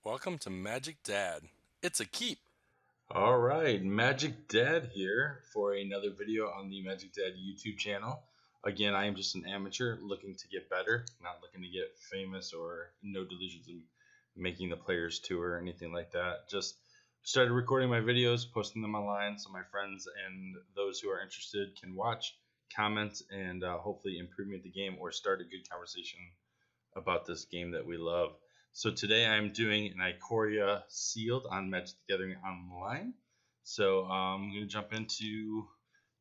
Welcome to Magic Dad. It's a keep. All right, Magic Dad here for another video on the Magic Dad YouTube channel. Again, I am just an amateur looking to get better, not looking to get famous or no delusions of making the Players Tour or anything like that. Just started recording my videos, posting them online so my friends and those who are interested can watch, comment, and hopefully improve me at the game or start a good conversation about this game that we love. So today I'm doing an Ikoria sealed on Magic the Gathering Online. So I'm going to jump into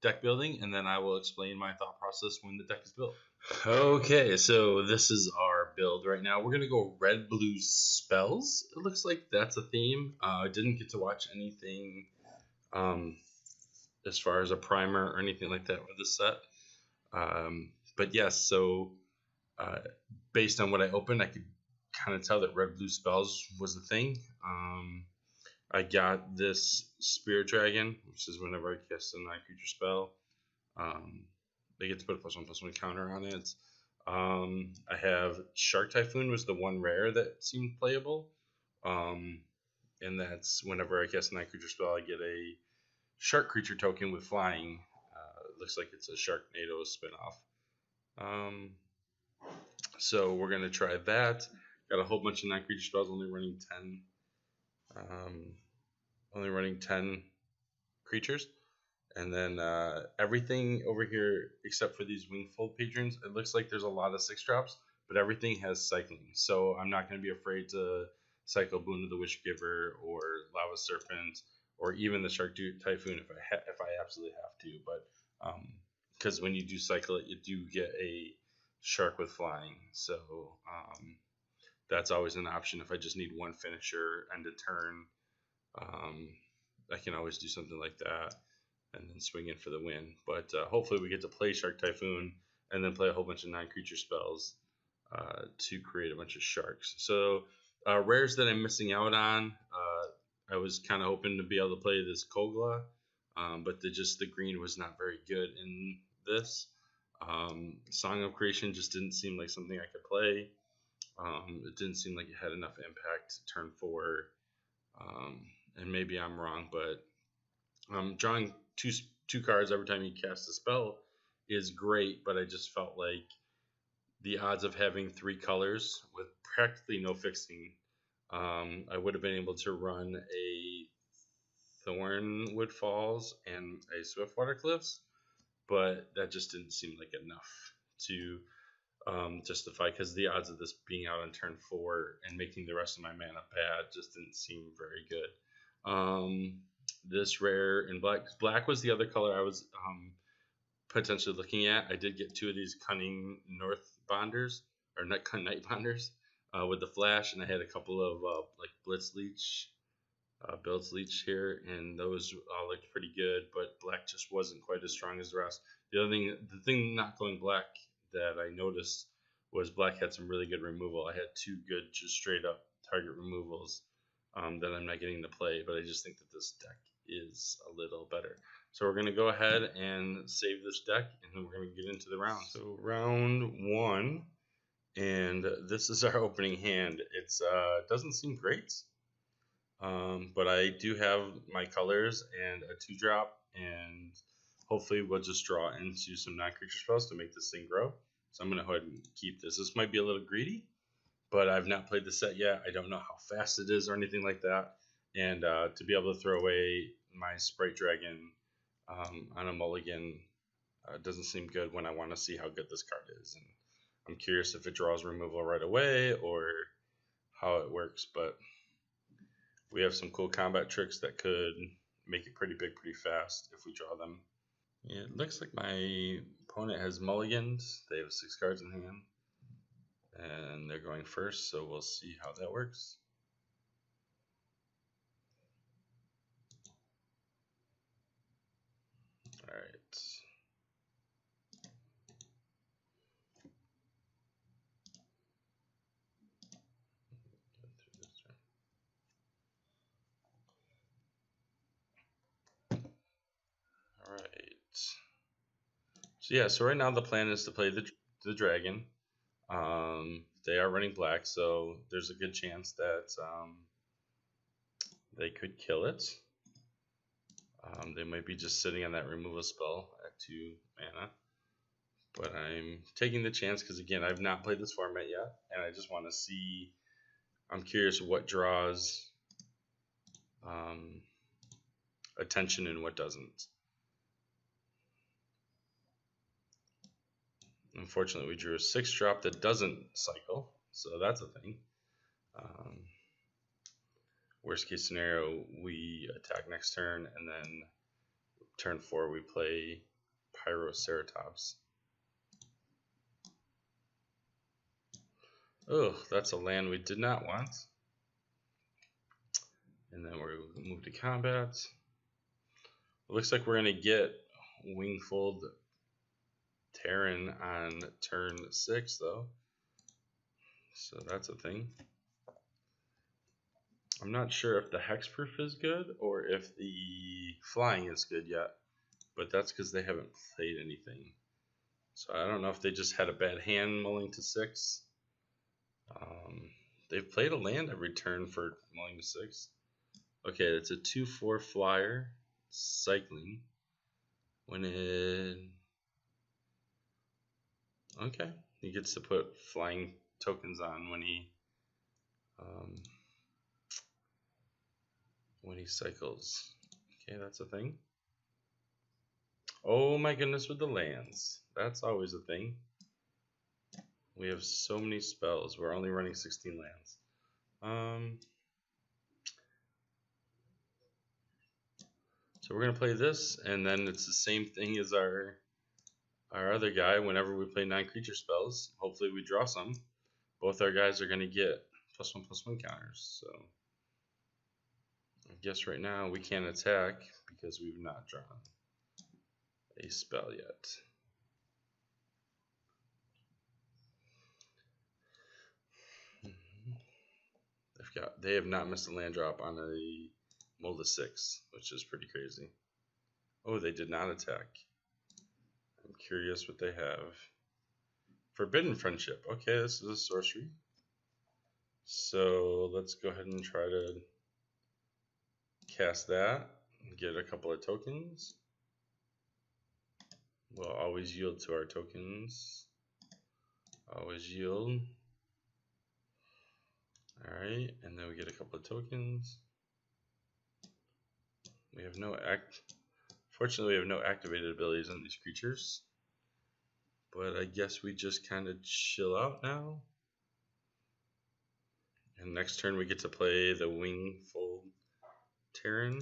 deck building and then I will explain my thought process when the deck is built. Okay, so this is our build right now. We're going to go red-blue spells. It looks like that's a theme. I didn't get to watch anything as far as a primer or anything like that with this set. But yes, so based on what I opened, I could kind of tell that red-blue spells was the thing. I got this Spirit Dragon, which is whenever I cast a non-creature spell, they get to put a +1/+1 counter on it. I have Shark Typhoon was the one rare that seemed playable, and that's whenever I cast a non-creature spell, I get a shark creature token with flying. It looks like it's a Sharknado spinoff. So we're going to try that. Got a whole bunch of non-creature spells, only running 10 creatures. And then everything over here, except for these Wingfold patrons, it looks like there's a lot of 6-drops, but everything has cycling. So I'm not going to be afraid to cycle Boon of the Wishgiver or Lava Serpent or even the Shark Typhoon if I absolutely have to. But because when you do cycle it, you do get a shark with flying. So that's always an option. If I just need one finisher and a turn, I can always do something like that and then swing in for the win. But hopefully we get to play Shark Typhoon and then play a whole bunch of non-creature spells to create a bunch of sharks. So rares that I'm missing out on, I was kind of hoping to be able to play this Kogla, but the green was not very good in this. Song of Creation just didn't seem like something I could play. It didn't seem like it had enough impact turn 4. And maybe I'm wrong, but drawing two cards every time you cast a spell is great, but I just felt like the odds of having 3 colors with practically no fixing, I would have been able to run a Thornwood Falls and a Swiftwater Cliffs, but that just didn't seem like enough to justify, because the odds of this being out on turn 4 and making the rest of my mana bad just didn't seem very good. This rare in black. Black was the other color I was potentially looking at. I did get 2 of these Cunning North Bonders, or Night Bonders, with the flash, and I had a couple of like Blitz Leech, Builds Leech here, and those all looked pretty good, but black just wasn't quite as strong as the rest. The thing not going black that I noticed was black had some really good removal. I had 2 good just straight up target removals that I'm not getting to play, but I just think that this deck is a little better. So we're going to go ahead and save this deck, and then we're going to get into the round. So round 1, and this is our opening hand. It doesn't seem great, but I do have my colors and a 2-drop, and hopefully we'll just draw into some non-creature spells to make this thing grow. So I'm going to go ahead and keep this. This might be a little greedy, but I've not played the set yet. I don't know how fast it is or anything like that. And to be able to throw away my Sprite Dragon on a mulligan doesn't seem good when I want to see how good this card is. And I'm curious if it draws removal right away or how it works. But we have some cool combat tricks that could make it pretty big pretty fast if we draw them. Yeah, it looks like my opponent has mulligans. They have 6 cards in hand, and they're going first, so we'll see how that works. All right. All right. So yeah, so right now the plan is to play the dragon. They are running black, so there's a good chance that they could kill it. They might be just sitting on that removal spell at 2 mana. But I'm taking the chance because, again, I've not played this format yet, and I just want to see. I'm curious what draws attention and what doesn't. Unfortunately, we drew a 6-drop that doesn't cycle, so that's a thing. Worst case scenario, we attack next turn, and then turn 4 we play Pyroceratops. Oh, that's a land we did not want. And then we move to combat. It looks like we're going to get Wingfold Terran on turn 6, though. So that's a thing. I'm not sure if the hexproof is good or if the flying is good yet, but that's because they haven't played anything. So I don't know if they just had a bad hand mulling to 6. They've played a land every turn for mulling to 6. Okay, it's a 2/4 flyer, cycling. When it... Okay, he gets to put flying tokens on when he cycles. Okay, that's a thing. Oh my goodness, with the lands. That's always a thing. We have so many spells. We're only running 16 lands. So we're going to play this, and then it's the same thing as our other guy. Whenever we play 9 creature spells, hopefully we draw some. Both our guys are going to get +1/+1 counters. So I guess right now we can't attack because we've not drawn a spell yet. They have not missed a land drop on a mull to 6, which is pretty crazy. Oh, they did not attack. I'm curious what they have. Forbidden Friendship. Okay, this is a sorcery. So let's go ahead and try to cast that and get a couple of tokens. We'll always yield to our tokens. Always yield. Alright, and then we get a couple of tokens. We have no Fortunately, we have no activated abilities on these creatures. But I guess we just kind of chill out now. And next turn we get to play the Wingfold Terran.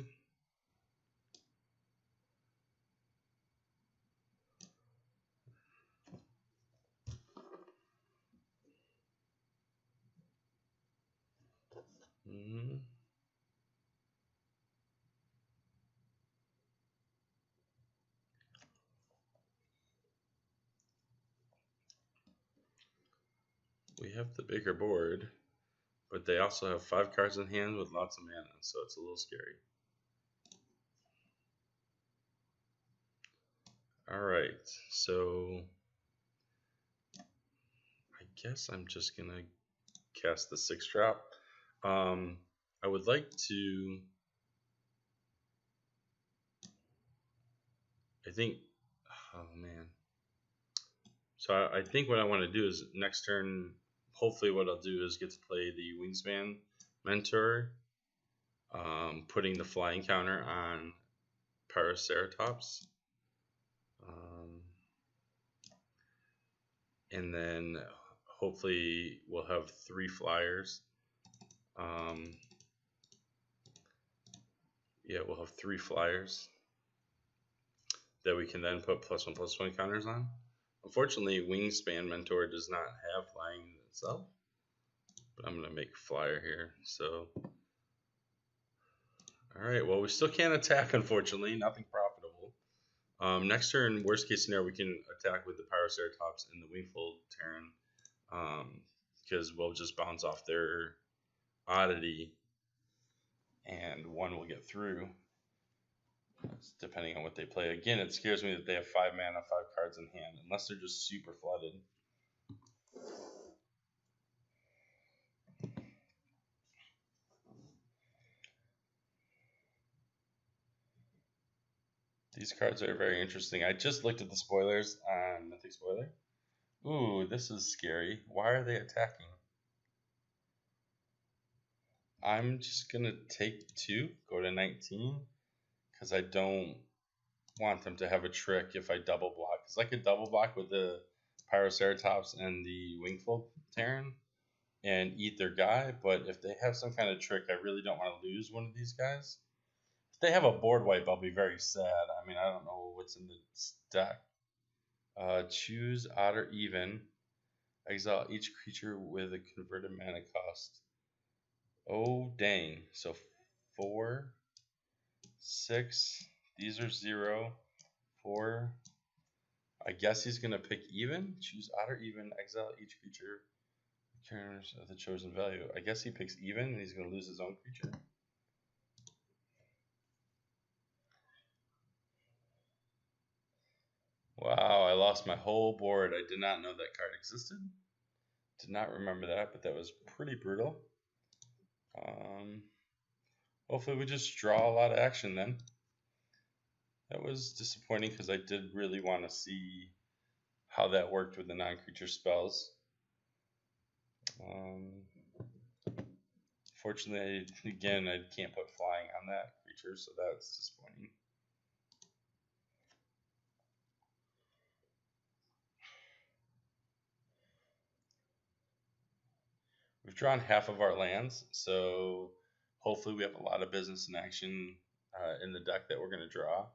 We have the bigger board, but they also have 5 cards in hand with lots of mana, so it's a little scary. Alright, so I guess I'm just going to cast the 6-drop. I would like to... Oh man. So I think what I want to do is next turn, hopefully what I'll do is get to play the Wingspan Mentor, putting the flying counter on Pyroceratops. And then hopefully we'll have 3 flyers. Yeah, we'll have 3 flyers that we can then put +1/+1 counters on. Unfortunately, Wingspan Mentor does not have flying itself, but I'm going to make a flyer here. So, alright, well, we still can't attack, unfortunately. Nothing profitable. Next turn, worst case scenario, we can attack with the Pyroceratops and the Wingfold Terran, because we'll just bounce off their oddity, and one will get through, depending on what they play. Again, it scares me that they have 5 mana, 5 cards in hand, unless they're just super flooded. These cards are very interesting. I just looked at the spoilers on Mythic Spoiler. Ooh, this is scary. Why are they attacking? I'm just gonna take 2, go to 19, because I don't want them to have a trick if I double block. Because I could double block with the Pyroceratops and the Wingfold Terran and eat their guy, but if they have some kind of trick, I really don't want to lose one of these guys. If they have a board wipe, I'll be very sad. I mean, I don't know what's in the deck. Choose odd or even. Exile each creature with a converted mana cost. Oh, dang. So 4, 6. These are 0. 4. I guess he's going to pick even. Choose odd or even. Exile each creature of the chosen value. I guess he picks even and he's going to lose his own creature. Wow, I lost my whole board. I did not know that card existed. Did not remember that, but that was pretty brutal. Hopefully we just draw a lot of action then. That was disappointing because I did really want to see how that worked with the non-creature spells. Fortunately, again, I can't put flying on that creature, so that's disappointing. We've drawn half of our lands, so hopefully we have a lot of business in action in the deck that we're going to draw.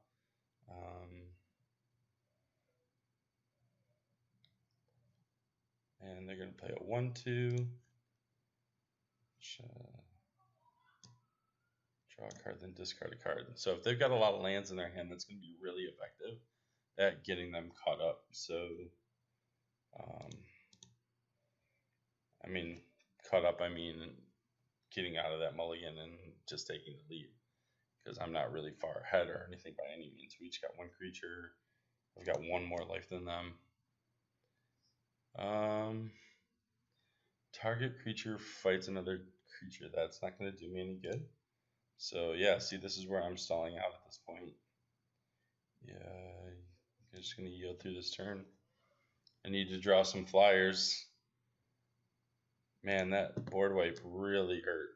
And they're going to play a 1-2. Draw a card, then discard a card. So if they've got a lot of lands in their hand, that's going to be really effective at getting them caught up. So, I mean, caught up, I mean getting out of that mulligan and just taking the lead. Because I'm not really far ahead or anything by any means. We each got one creature. I've got one more life than them. Target creature fights another creature. That's not going to do me any good. So yeah, see, this is where I'm stalling out at this point. Yeah, I'm just going to yield through this turn. I need to draw some flyers. Man, that board wipe really hurt.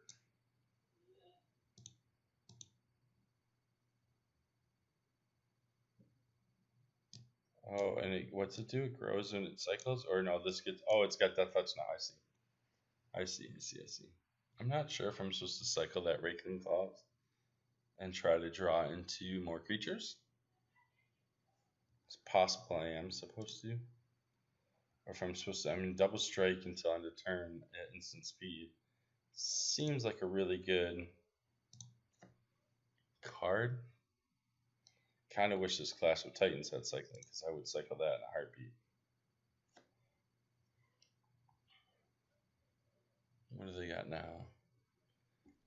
Oh, and what's it do? It grows and it cycles? Or no, this gets... Oh, it's got Death Touch now. I see. I'm not sure if I'm supposed to cycle that Rakeling Claws and try to draw into more creatures. It's possible I am supposed to. Or if I'm supposed to... I mean, double strike until end of turn at instant speed. Seems like a really good card. Kind of wish this Clash of Titans had cycling, because I would cycle that in a heartbeat. What do they got now?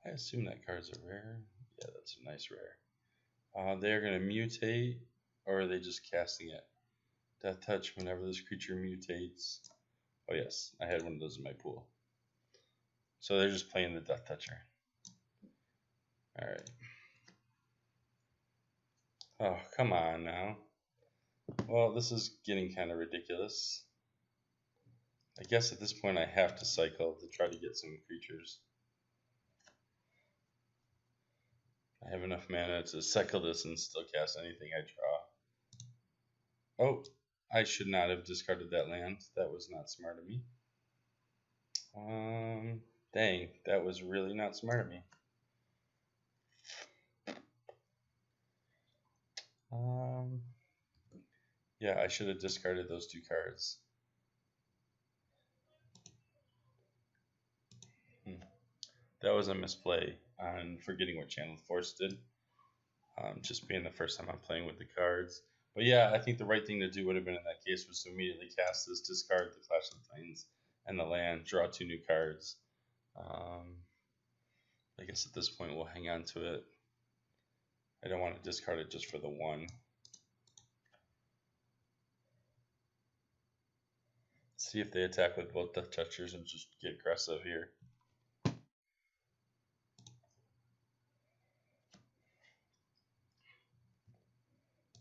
I assume that card's a rare. Yeah, that's a nice rare. They're going to mutate, or are they just casting it? Death Touch whenever this creature mutates. Oh yes, I had one of those in my pool. So they're just playing the Death Toucher. Alright. Oh, come on now. Well, this is getting kind of ridiculous. I guess at this point I have to cycle to try to get some creatures. I have enough mana to cycle this and still cast anything I draw. Oh, I should not have discarded that land. That was not smart of me. Dang, that was really not smart of me. Yeah, I should have discarded those 2 cards. That was a misplay on forgetting what Channel Force did. Just being the first time I'm playing with the cards. But yeah, I think the right thing to do would have been in that case was to immediately cast this, discard the Clash of the Titans and the land, draw 2 new cards. I guess at this point we'll hang on to it. I don't want to discard it just for the 1. See if they attack with both Death Touchers and just get aggressive here.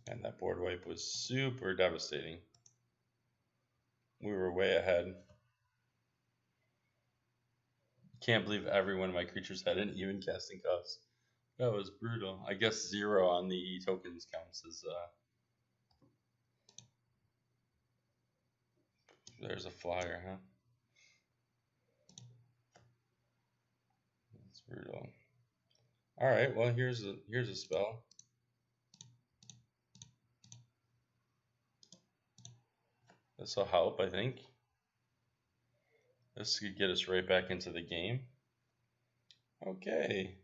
And that board wipe was super devastating. We were way ahead. Can't believe every one of my creatures had an even casting cost. That was brutal. I guess 0 on the tokens counts as there's a flyer, huh? That's brutal. All right, well here's a spell. This will help, I think. This could get us right back into the game. Okay.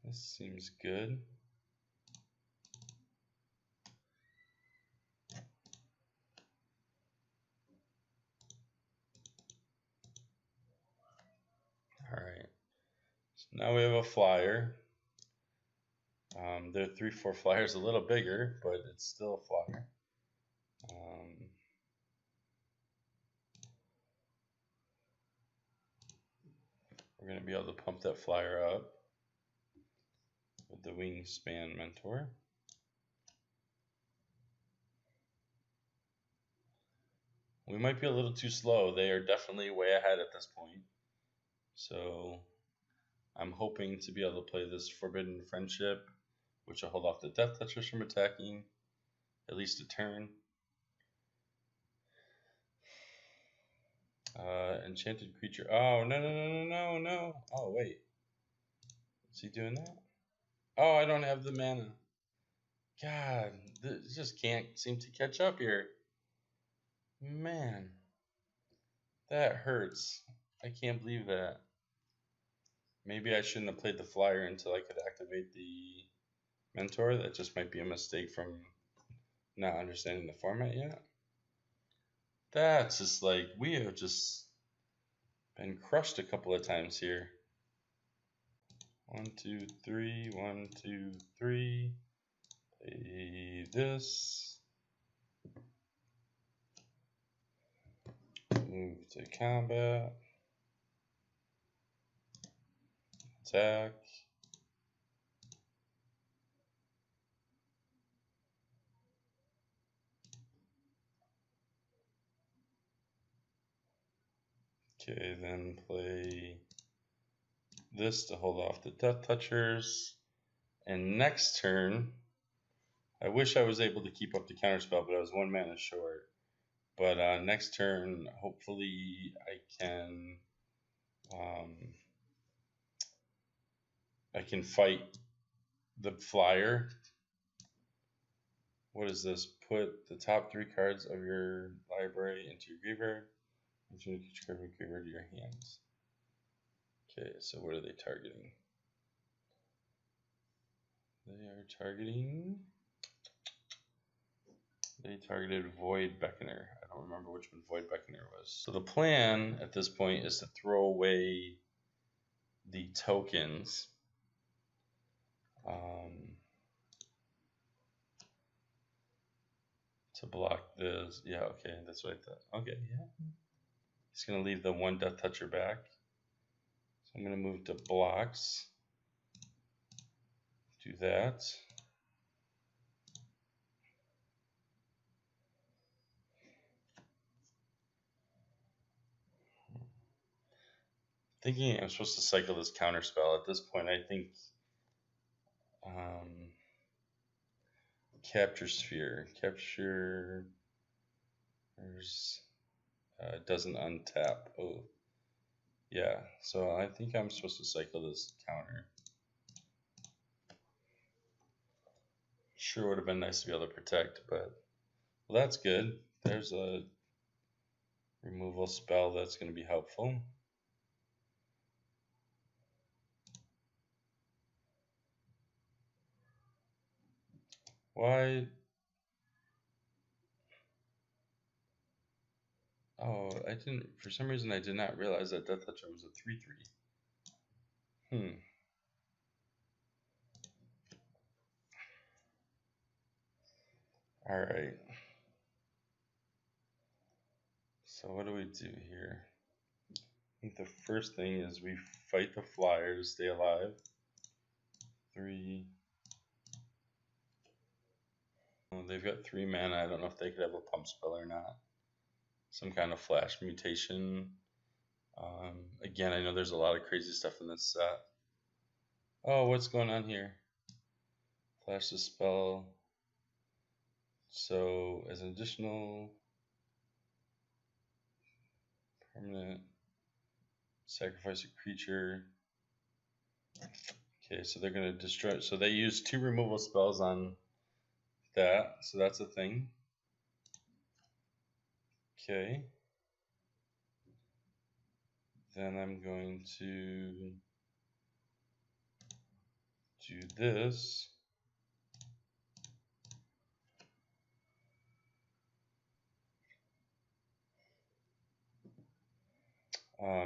This seems good. All right. So now we have a flyer. Their 3/4 flyer is a little bigger, but it's still a flyer. We're going to be able to pump that flyer up with the Wingspan Mentor. We might be a little too slow. They are definitely way ahead at this point. So I'm hoping to be able to play this Forbidden Friendship, which will hold off the Death Touchers from attacking at least a turn. Enchanted creature. Oh, no. Oh, wait. Is he doing that? Oh, I don't have the mana. God, this just can't seem to catch up here. Man, that hurts. I can't believe that. Maybe I shouldn't have played the flyer until I could activate the mentor. That just might be a mistake from not understanding the format yet. That's just like, we have just been crushed a couple of times here. 1, 2, 3, 1, 2, 3. Play this. Move to combat. Attack. Okay, then play this to hold off the Death Touchers. And next turn, I wish I was able to keep up the counterspell, but I was 1 mana short. But next turn, hopefully I can fight the flyer. What is this? Put the top 3 cards of your library into your graveyard. Return each card from your graveyard to your hands. Okay, so what are they targeting? They targeted Void Beckoner. I don't remember which one Void Beckoner was. So the plan at this point is to throw away the tokens. To block this. Yeah, okay, that's what I thought. Okay, yeah. He's going to leave the 1 Death Toucher back. So I'm going to move to blocks. Do that. Thinking I'm supposed to cycle this counter spell. At this point, I think Capture Sphere. Capture doesn't untap. Oh, yeah. So I think I'm supposed to cycle this counter. Sure would have been nice to be able to protect, but well, that's good. There's a removal spell that's going to be helpful. Why? Oh, I didn't. For some reason, I did not realize that Death Toucher was a 3/3. All right. So what do we do here? I think the first thing is we fight the flyer to stay alive. 3. Oh, they've got 3 mana. I don't know if they could have a pump spell or not. Some kind of flash mutation. Again, I know there's a lot of crazy stuff in this set. Oh, what's going on here? Flash the spell. So, as an additional permanent, sacrifice a creature. Okay, so they're going to destroy. So they use 2 removal spells on that. So that's a thing. Okay. Then I'm going to do this.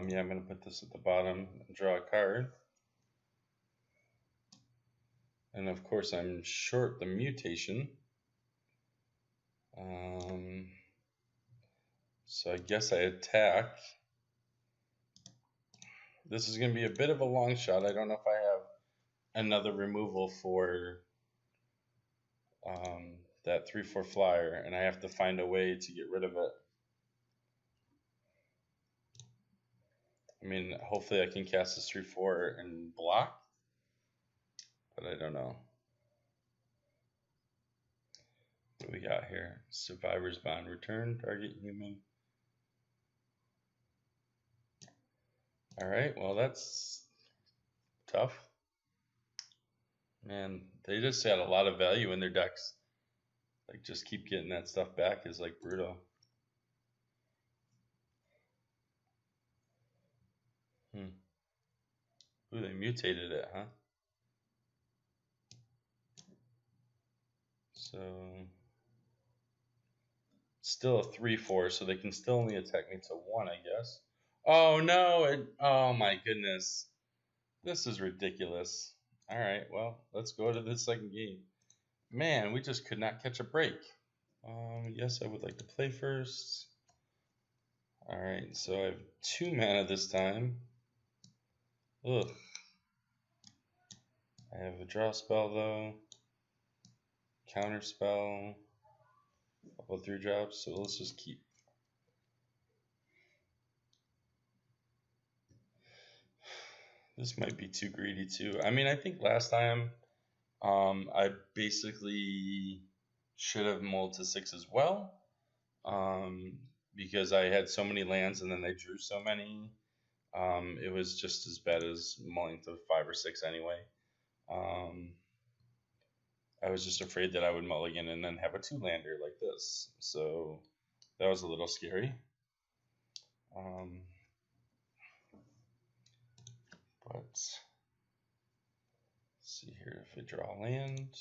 Yeah, I'm going to put this at the bottom and draw a card. And of course, I'm short the mutation. So I guess I attack. This is going to be a bit of a long shot. I don't know if I have another removal for that 3/4 flyer, and I have to find a way to get rid of it. I mean, hopefully I can cast this 3/4 and block, but I don't know. What do we got here? Survivor's Bond. Return target human. Alright, well that's tough. Man, they just got a lot of value in their decks. Like, just keep getting that stuff back is like brutal. Ooh, they mutated it, huh? So, still a 3/4, so they can still only attack me to 1, I guess. Oh no! Oh my goodness. This is ridiculous. Alright, well, let's go to the second game. Man, we just could not catch a break. Yes, I would like to play first. Alright, so I have 2 mana this time. Ugh. I have a draw spell though. Counter spell. Couple 3 drops, so let's just keep. This might be too greedy too. I mean, I think last time I basically should have mulled to 6 as well, because I had so many lands and then I drew so many. It was just as bad as mulling to 5 or 6 anyway. I was just afraid that I would mulligan and then have a 2-lander like this. So that was a little scary. But let's see here if I draw land.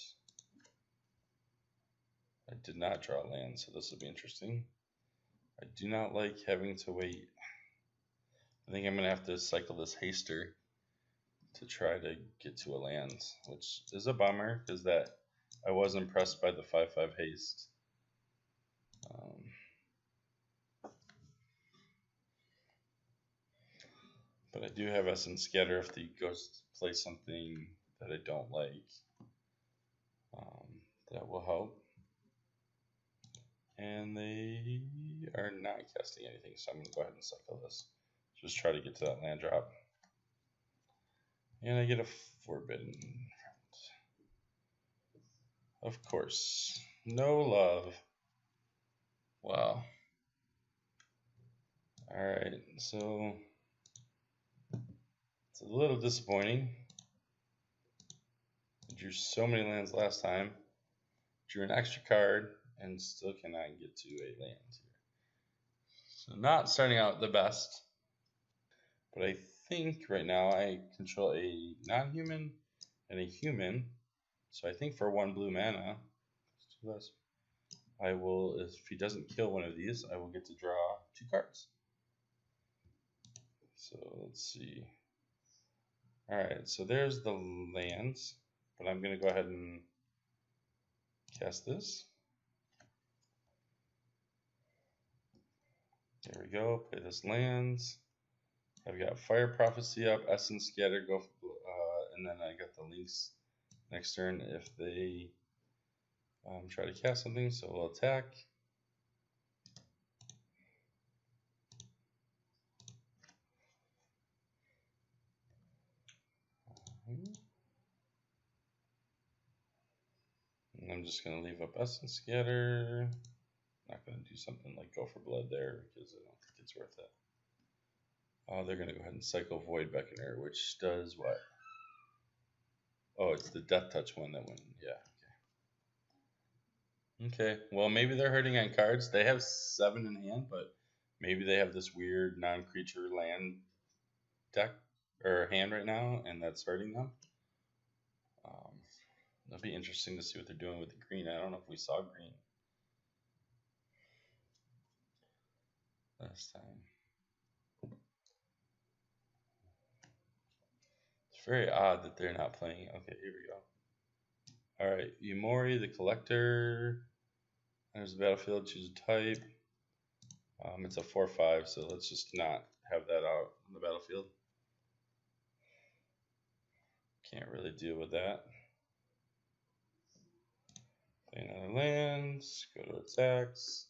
I did not draw land, so this will be interesting. I do not like having to wait. I think I'm going to have to cycle this haster to try to get to a land, which is a bummer because that I was impressed by the 5/5 haste. But I do have Essence Scatter if the Ghost plays something that I don't like. That will help. And they are not casting anything, so I'm going to go ahead and cycle this. Just try to get to that land drop. And I get a Forbidden. Of course. No love. Wow. Alright, so it's a little disappointing. I drew so many lands last time. Drew an extra card and still cannot get to a land here. So not starting out the best. But I think right now I control a non-human and a human. So I think for 1 blue mana, I will, if he doesn't kill one of these, I will get to draw 2 cards. So let's see. Alright, so there's the lands, but I'm going to go ahead and cast this. There we go, play this lands. I've got Fire Prophecy up, Essence Scatter, and then I got the links Next turn, if they try to cast something, so we'll attack. And I'm just going to leave up Essence Scatter. Not going to do something like Go for Blood there because I don't think it's worth it. Oh, they're going to go ahead and cycle Void Beckoner, which does what? Oh, it's the Death Touch one that went. Yeah. Okay. Well, maybe they're hurting on cards. They have 7 in hand, but maybe they have this weird non-creature land deck or hand right now, and that's hurting them. It'll be interesting to see what they're doing with the green. I don't know if we saw green last time. It's very odd that they're not playing. Okay, here we go. All right, Yumori, the Collector. There's the battlefield. Choose a type. It's a 4/5, so let's just not have that out on the battlefield. Can't really deal with that. Play another land. Go to attacks.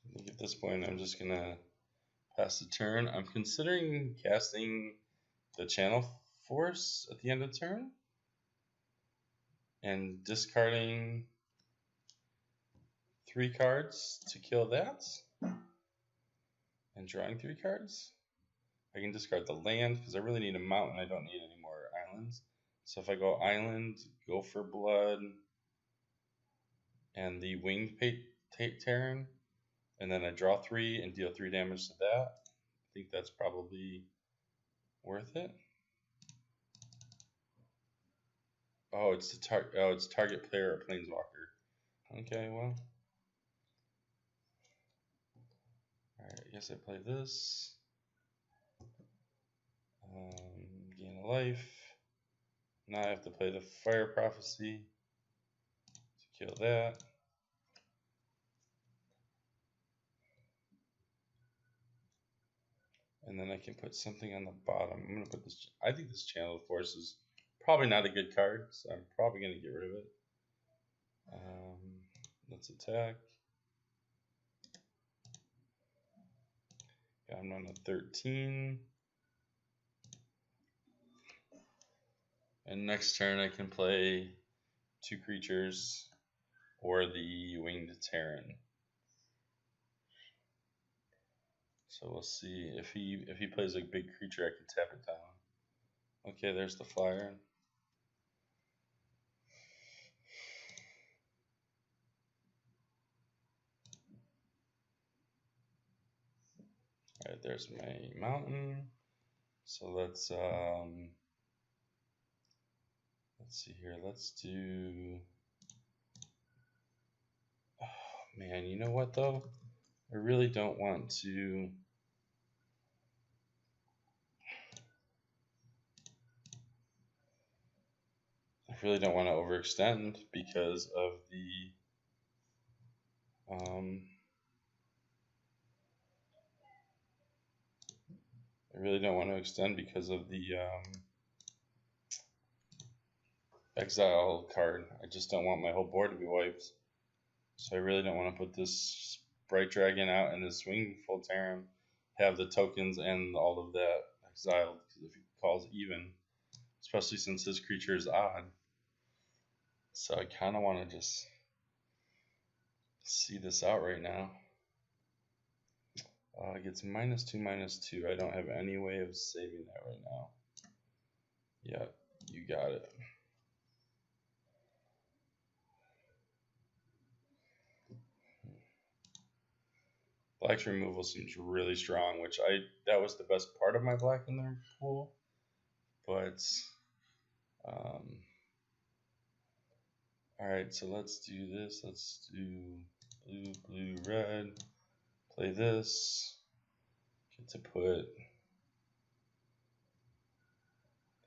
I think at this point, I'm just gonna pass the turn. I'm considering casting the Channel Force at the end of turn and discarding 3 cards to kill that and drawing 3 cards. I can discard the land because I really need a mountain. I don't need any more islands. So if I go island, Go for Blood, and the Winged Terran, and then I draw 3 and deal 3 damage to that, I think that's probably worth it. Oh, it's target player or planeswalker. Okay, well. Alright, I guess I play this. Gain a life. Now I have to play the Fire Prophecy to kill that. And then I can put something on the bottom. I'm going to put this. I think this Channel Force is probably not a good card, so I'm probably going to get rid of it. Let's attack. Yeah, I'm on a 13. And next turn I can play 2 creatures or the Winged Terran. So we'll see if he plays a big creature, I can tap it down. Okay, there's the flyer. All right, there's my mountain. So let's see here. Let's do. Oh man, you know what though? I really don't want to. I really don't want to overextend because of the. I really don't want to extend because of the exile card. I just don't want my whole board to be wiped. So I really don't want to put this Bright Dragon out and this Wingfold Terran have the tokens and all of that exiled, because if he calls even, especially since this creature is odd. So I kind of want to just see this out right now. It gets -2/-2. I don't have any way of saving that right now. Yeah, you got it. Black's removal seems really strong, which that was the best part of my black in their pool. But alright, so let's do this. Let's do blue, blue, red. Play this. Get to put.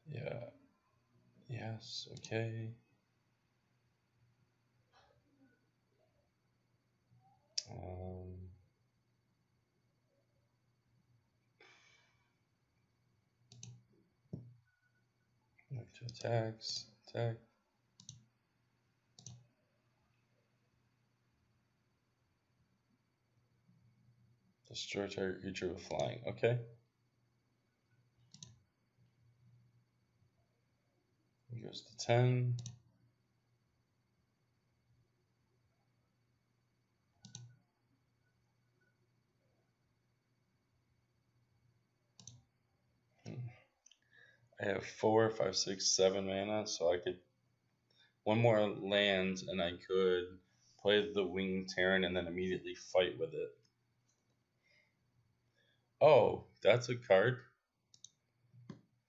Yeah. Yes, okay. To attacks, attack. Destroy target creature with flying. Okay. It goes to 10. I have 4, 5, 6, 7 mana, so I could one more land and I could play the Winged Terran and then immediately fight with it. Oh, that's a card.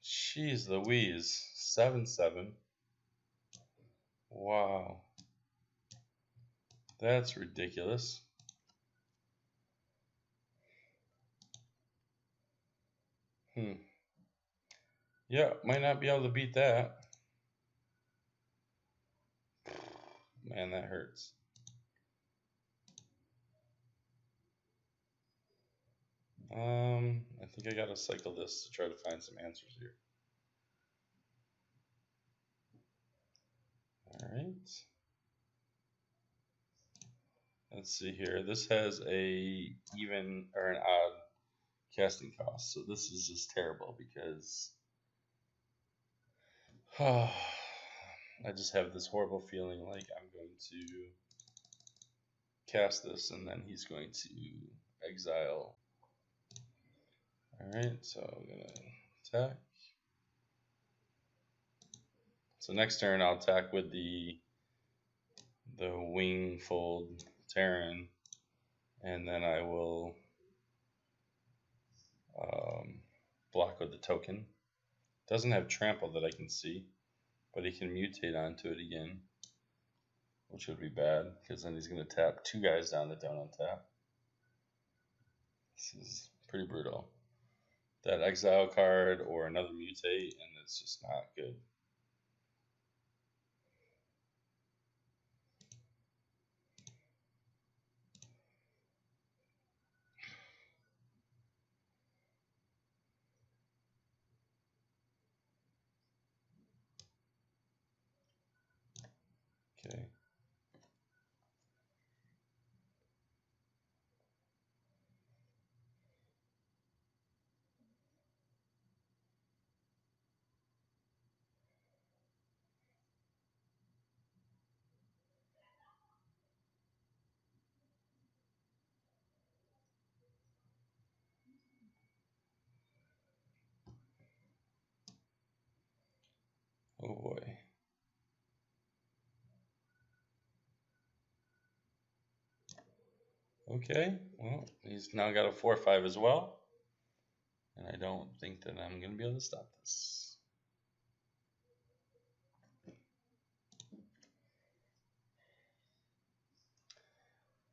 Jeez Louise. 7/7. Wow. That's ridiculous. Yeah, might not be able to beat that. Man, that hurts. I think I gotta cycle this to try to find some answers here. Alright. Let's see here. This has a even or an odd casting cost, so this is just terrible because I just have this horrible feeling like I'm going to cast this and then he's going to exile. Alright, so I'm gonna attack. So next turn I'll attack with the Wingfold Terran, and then I will block with the token. Doesn't have trample that I can see, but he can mutate onto it again, which would be bad because then he's going to tap 2 guys down that don't untap. This is pretty brutal. That exile card or another mutate, and it's just not good. Okay. Oh boy. Okay, well, he's now got a 4/5 as well. And I don't think that I'm going to be able to stop this.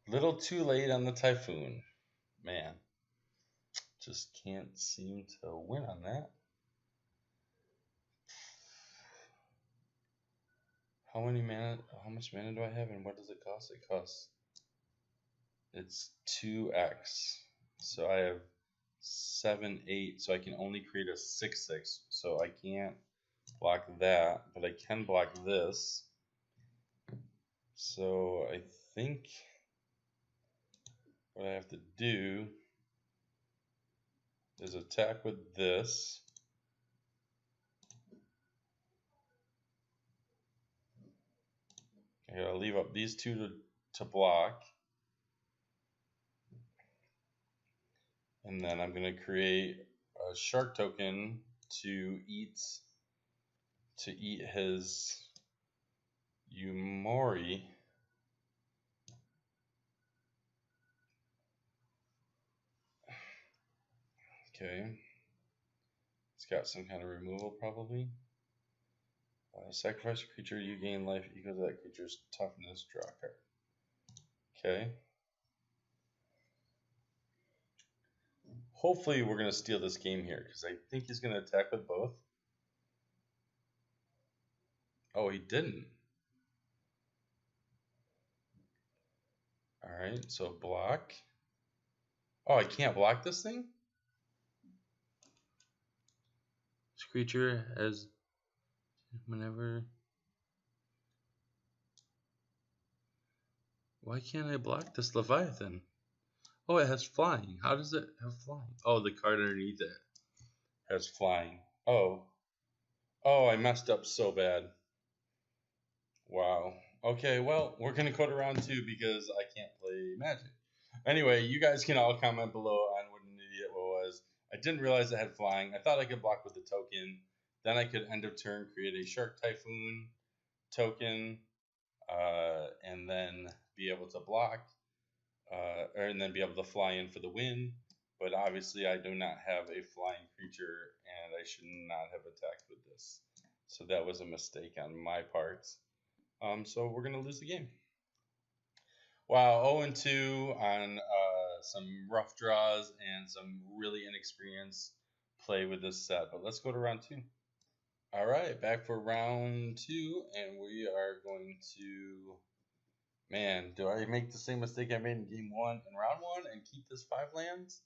Little too late on the Typhoon. Man, just can't seem to win on that. How much mana do I have and what does it cost? It's 2x. So I have 7, 8, so I can only create a 6/6. So I can't block that, but I can block this. So I think what I have to do is attack with this. I gotta leave up these 2 to block. And then I'm gonna create a shark token to eat his Yumori. Okay. It's got some kind of removal probably. Sacrifice a creature, you gain life equal to that creature's toughness, draw a card. Okay. Hopefully we're going to steal this game here because I think he's going to attack with both. Oh, he didn't. Alright, so block. Oh, I can't block this thing? This creature has whenever. Why can't I block this Leviathan? Oh, it has flying. How does it have flying? Oh, the card underneath it has flying. Oh. Oh, I messed up so bad. Wow. Okay, well, we're going to go to round 2 because I can't play Magic. Anyway, you guys can all comment below on what an idiot what was. I didn't realize it had flying. I thought I could block with the token. Then I could end of turn create a Shark Typhoon token, and then be able to block, and then be able to fly in for the win. But obviously, I do not have a flying creature, and I should not have attacked with this. So that was a mistake on my part. So we're gonna lose the game. Wow, 0-2 on some rough draws and some really inexperienced play with this set. But let's go to round 2. All right, back for round 2, and we are going to. Man, do I make the same mistake I made in game 1 and round 1 and keep this 5 lands?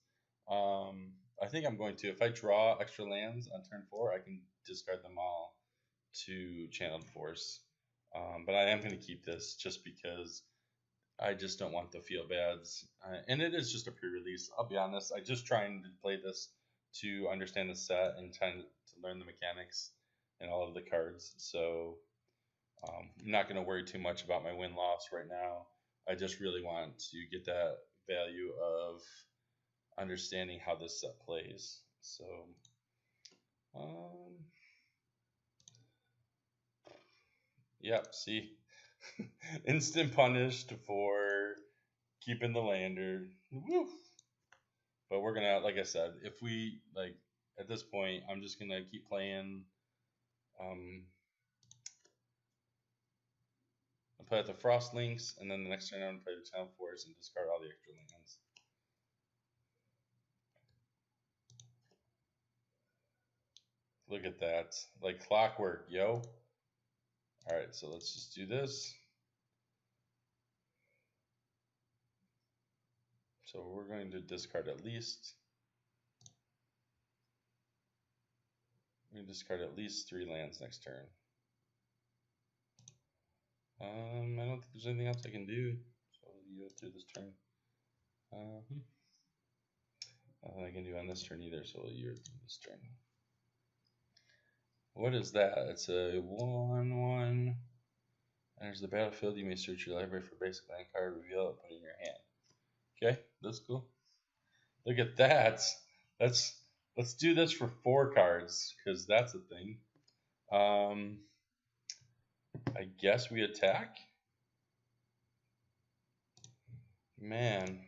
I think I'm going to. If I draw extra lands on turn 4, I can discard them all to Channeled Force. But I am going to keep this just because I just don't want the feel bads. And it is just a pre-release. I'll be honest. I'm just trying to play this to understand the set and trying to learn the mechanics and all of the cards. So I'm not going to worry too much about my win-loss right now. I just really want to get that value of understanding how this set plays. So, yep, see? Instant punished for keeping the lander. Woo! But we're gonna, like I said, if we like at this point, I'm just gonna keep playing. I'll play at the Frost Links, and then the next turn I'm gonna play the Town Forest and discard all the extra lands. Look at that, like clockwork, yo. All right, so let's just do this. So we're going to discard at least. We're going to discard at least 3 lands next turn. I don't think there's anything else I can do. So you go through this turn. Nothing I can do on this turn either, so you're through this turn. What is that? It's a 1/1. Enters the battlefield. You may search your library for basic land card, reveal it, put it in your hand. Okay, that's cool. Look at that. Let's do this for 4 cards because that's a thing. I guess we attack. Man,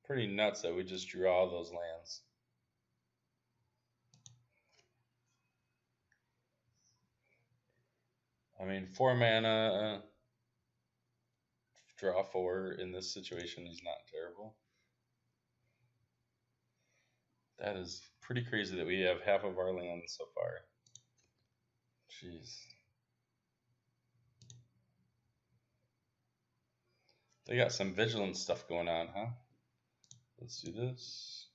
pretty nuts that we just drew all those lands. I mean, 4 mana, draw 4 in this situation is not terrible. That is pretty crazy that we have half of our lands so far. Jeez. They got some vigilance stuff going on, huh? Let's do this.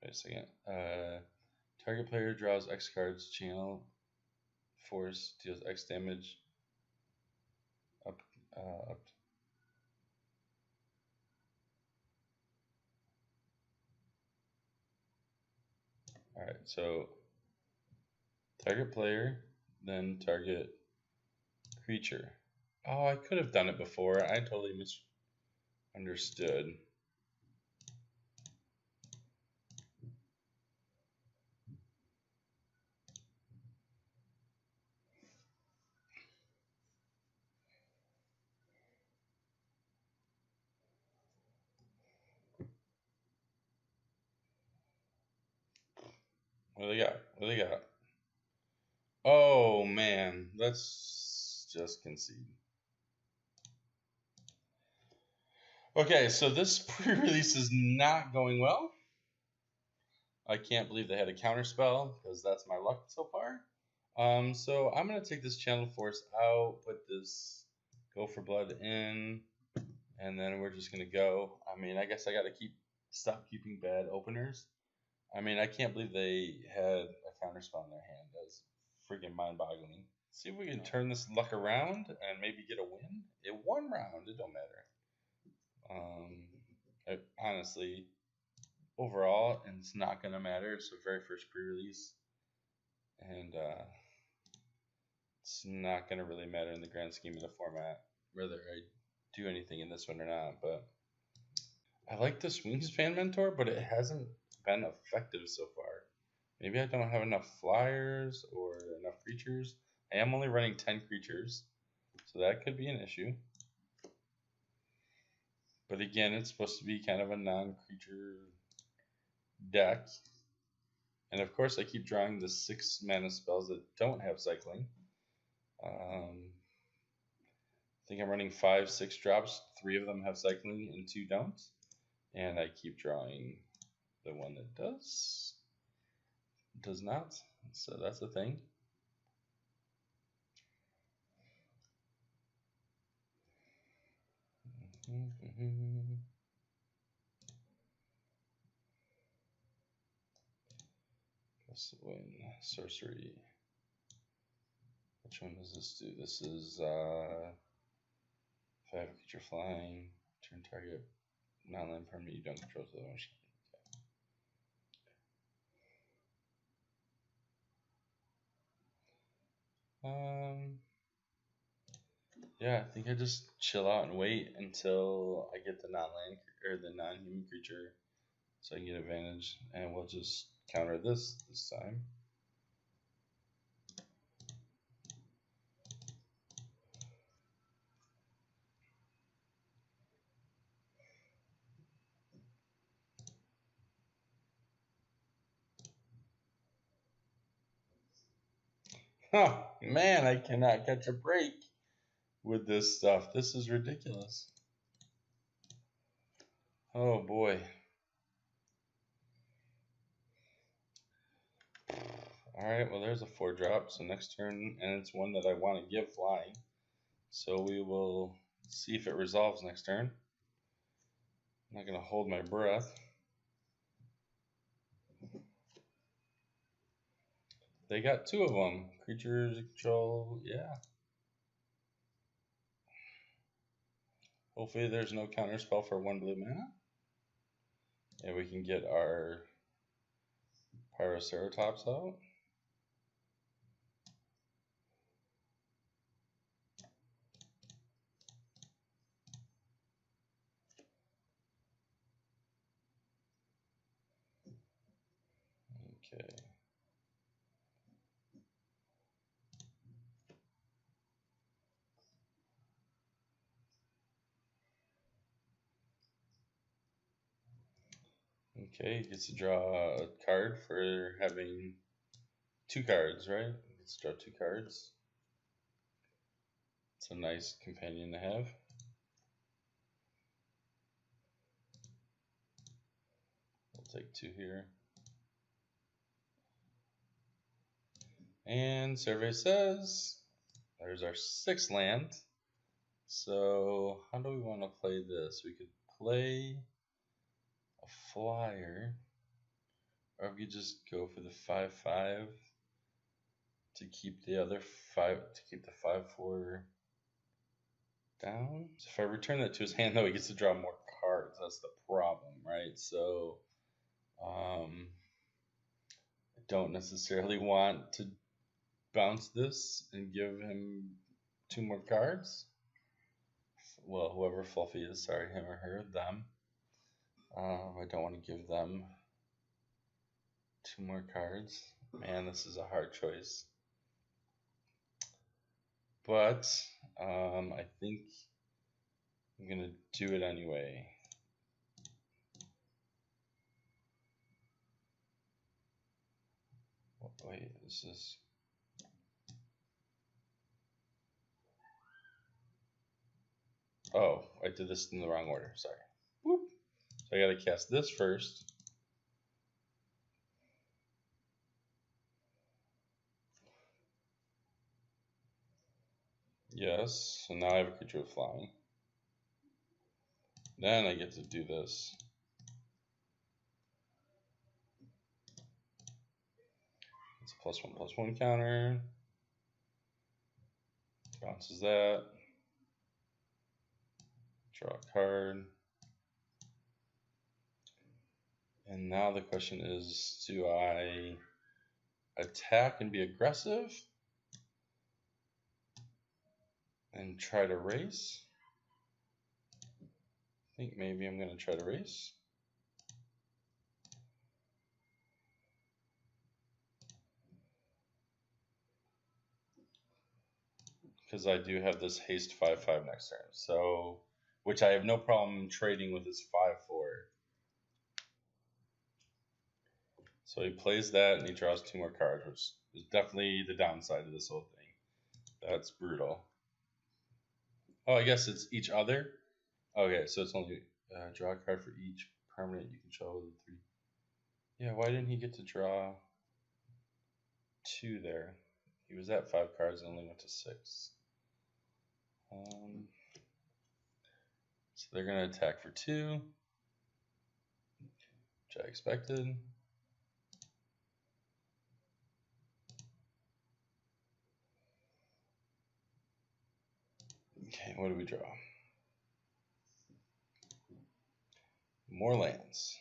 Wait a second. Target player draws X cards, channel force, deals X damage. Up. Alright, so target player, then target creature. Oh, I could have done it before. I totally misunderstood. What do they got? What do they got? Oh man, let's just concede. Okay, so this pre-release is not going well. I can't believe they had a counterspell because that's my luck so far. So I'm gonna take this Channel Force out, put this Go for Blood in, and then we're just gonna go. I mean, I guess I gotta stop keeping bad openers. I mean, I can't believe they had a counterspell in their hand. That's freaking mind-boggling. See if we can turn this luck around and maybe get a win. In one round, it don't matter. Honestly, overall, and it's not gonna matter. It's the very first pre-release, and it's not gonna really matter in the grand scheme of the format whether I do anything in this one or not. But I like this Wingspan Mentor, but it hasn't been effective so far. Maybe I don't have enough flyers or enough creatures. I am only running 10 creatures, so that could be an issue. But again, it's supposed to be kind of a non-creature deck. And of course, I keep drawing the 6 mana spells that don't have cycling. I think I'm running 5 6 drops. 3 of them have cycling and 2 don't. And I keep drawing the one that does not. So that's a thing. Let's win sorcery. Which one does this do? This is 5 creature flying. Turn target non-land permanent you don't control to the motion. Yeah, I think I just chill out and wait until I get the non-land or the non-human creature, so I can get advantage, and we'll just counter this time. Oh man, I cannot catch a break with this stuff. This is ridiculous. Oh boy. Alright, well there's a 4-drop, so next turn, and it's one that I want to give flying. So we will see if it resolves next turn. I'm not going to hold my breath. They got 2 of them. Creatures control, yeah. Hopefully there's no counter spell for 1 blue mana. And we can get our Pyroceratops out. Okay. Okay, he gets to draw a card for having 2 cards, right? He gets to draw 2 cards. It's a nice companion to have. We'll take 2 here. And survey says there's our 6th land. So how do we want to play this? We could play a flyer, or we could just go for the 5/5 to keep the other 5 to keep the 5/4 down. So if I return that to his hand, though, he gets to draw more cards. That's the problem, right? So I don't necessarily want to bounce this and give him 2 more cards. Well, whoever Fluffy is, sorry, him or her, them. I don't want to give them 2 more cards. Man, this is a hard choice. But I think I'm going to do it anyway. Wait, this is... Oh, I did this in the wrong order, sorry. Whoop. So I gotta cast this first. Yes, so now I have a creature with flying. Then I get to do this. It's a +1/+1 counter. Bounces that. Draw a card. And now the question is, do I attack and be aggressive and try to race? I think maybe I'm going to try to race. Because I do have this haste 5/5 next turn. So, which I have no problem trading with his 5/4. So he plays that and he draws 2 more cards, which is definitely the downside of this whole thing. That's brutal. Oh, I guess it's each other? Okay, so it's only draw a card for each permanent you control with 3. Yeah, why didn't he get to draw 2 there? He was at 5 cards and only went to 6. So they're going to attack for 2, which I expected. Okay, what do we draw? More lands.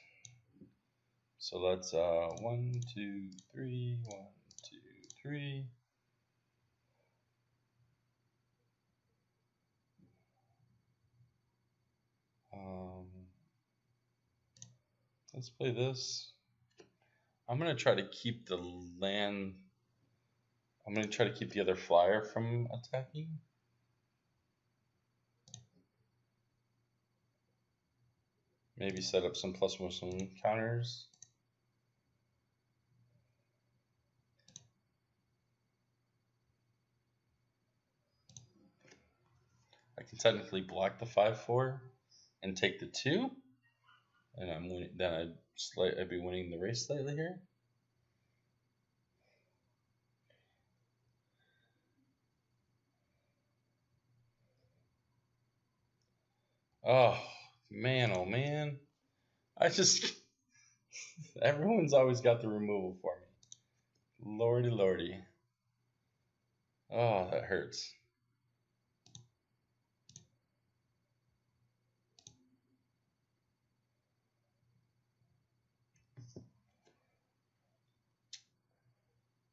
So let's 1, 2, 3, 1, 2, 3. Let's play this. I'm gonna try to keep the land. I'm gonna try to keep the other flyer from attacking. Maybe set up some +1/+1 counters. I can technically block the 5/4 and take the 2, and I'm winning. Then I'd be winning the race slightly here. Oh man! I just everyone's always got the removal for me. Lordy. Oh, that hurts.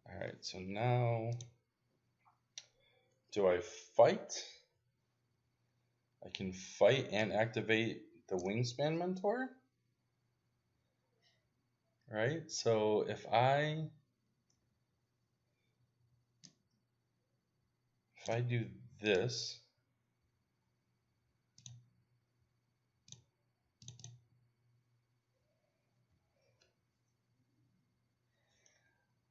Alright, so now do I fight? I can fight and activate the Wingspan Mentor. Right? So if I do this,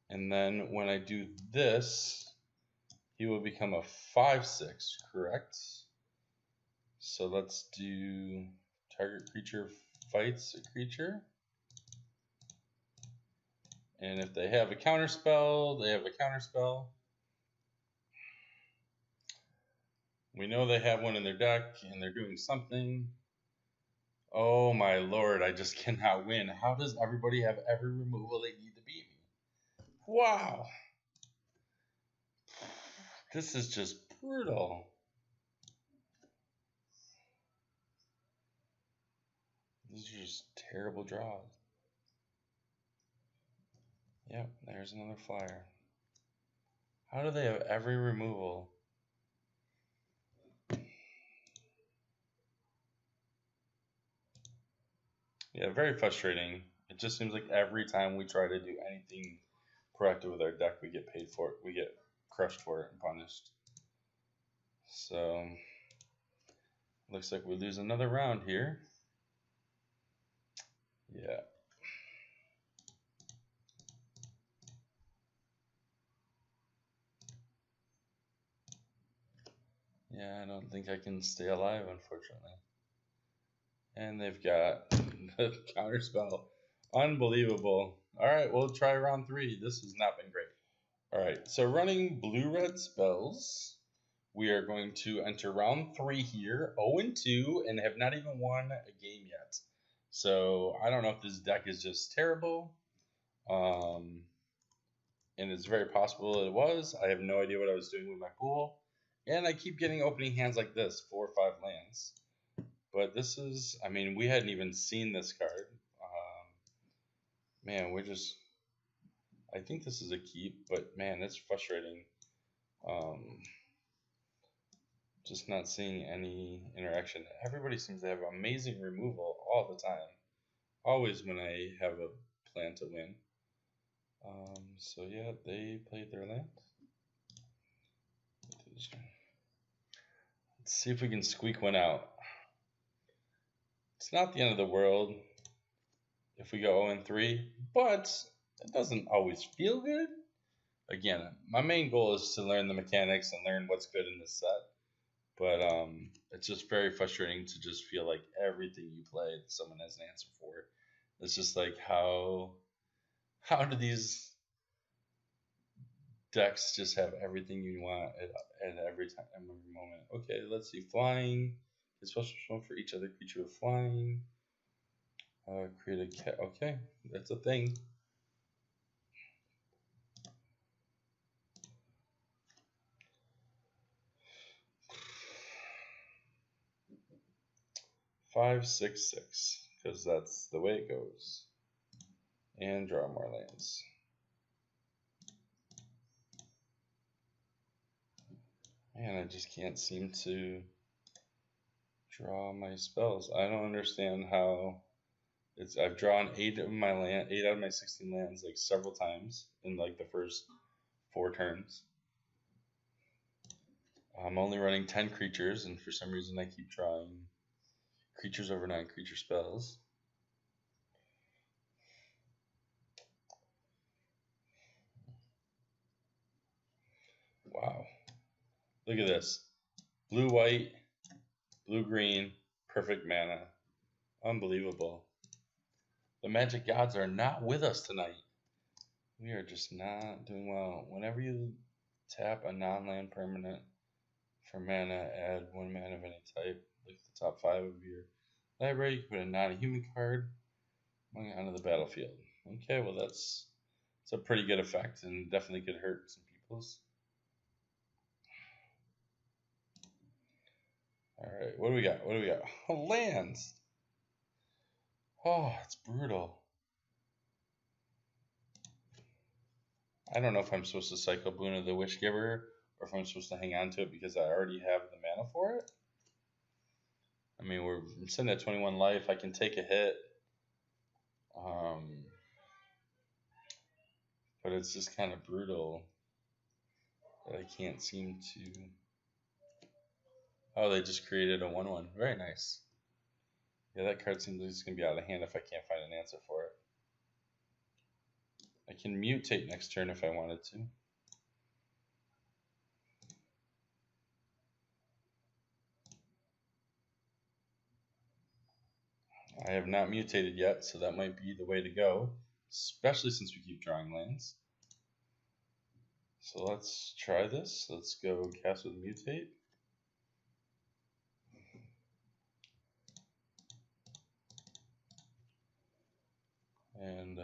and then when I do this, he will become a 5/6, correct? So let's do target creature fights a creature. And if they have a counterspell, they have a counterspell. We know they have one in their deck and they're doing something. Oh my lord, I just cannot win. How does everybody have every removal they need to beat me? Wow. This is just brutal. These are just terrible draws. Yep, there's another flyer. How do they have every removal? Yeah, very frustrating. It just seems like every time we try to do anything proactive with our deck, we get paid for it. We get crushed for it and punished. So, looks like we lose another round here. Yeah. Yeah, I don't think I can stay alive, unfortunately. And they've got the counterspell. Unbelievable. Alright, we'll try round 3. This has not been great. Alright, so running blue-red spells, We are going to enter round 3 here, 0-2, and have not even won a game yet. So I don't know if this deck is just terrible. And it's very possible it was. I have no idea what I was doing with my pool. And I keep getting opening hands like this, 4 or 5 lands. But this is, I mean, we hadn't even seen this card. Man, we're just, I think this is a keep, but man, it's frustrating. Just not seeing any interaction. Everybody seems to have amazing removal all the time. Always when I have a plan to win. So yeah, they played their land. Let's see if we can squeak one out. It's not the end of the world if we go 0-3, but it doesn't always feel good. Again, my main goal is to learn the mechanics and learn what's good in this set. But it's just very frustrating to just feel like everything you play, someone has an answer for. It's just like how do these decks just have everything you want at every time, every moment? Okay, let's see. Flying. Get special one for each other creature with flying. Create a cat. Okay, that's a thing. Five, 6, 6, because that's the way it goes. And draw more lands. Man, I just can't seem to draw my spells. I don't understand how it's. I've drawn 8 out of my 16 lands like several times in like the first 4 turns. I'm only running 10 creatures, and for some reason I keep drawing creatures over 9 creature spells. Wow. Look at this. Blue, white, blue, green, perfect mana. Unbelievable. The magic gods are not with us tonight. We are just not doing well. Whenever you tap a non-land permanent for mana, add 1 mana of any type. Like the top 5 of your library, you can put a non-human card onto the battlefield. Okay, well it's a pretty good effect and definitely could hurt some people's. Alright, what do we got? What do we got? Oh, lands! Oh, it's brutal. I don't know if I'm supposed to cycle Boon of the Wishgiver or if I'm supposed to hang on to it because I already have the mana for it. I mean, we're sitting at 21 life. I can take a hit. But it's just kind of brutal that I can't seem to. Oh, they just created a 1/1. Very nice. Yeah, that card seems like it's going to be out of hand if I can't find an answer for it. I can mutate next turn if I wanted to. I have not mutated yet, so that might be the way to go, especially since we keep drawing lands. So let's try this. Let's go cast with mutate. And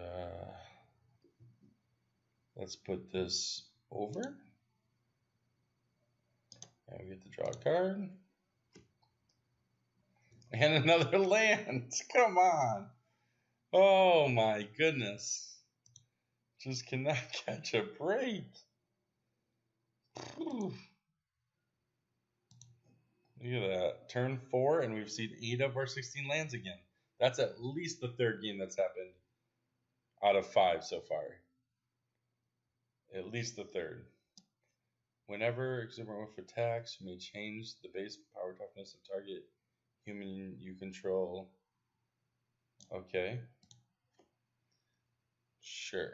let's put this over. And we get to draw a card. And another land. Come on. Oh my goodness. Just cannot catch a break. Whew. Look at that. Turn 4, and we've seen 8 of our 16 lands again. That's at least the 3rd game that's happened out of 5 so far. At least the 3rd. Whenever exuberant wolf attacks, you may change the base power toughness of target human you control. Okay. Sure.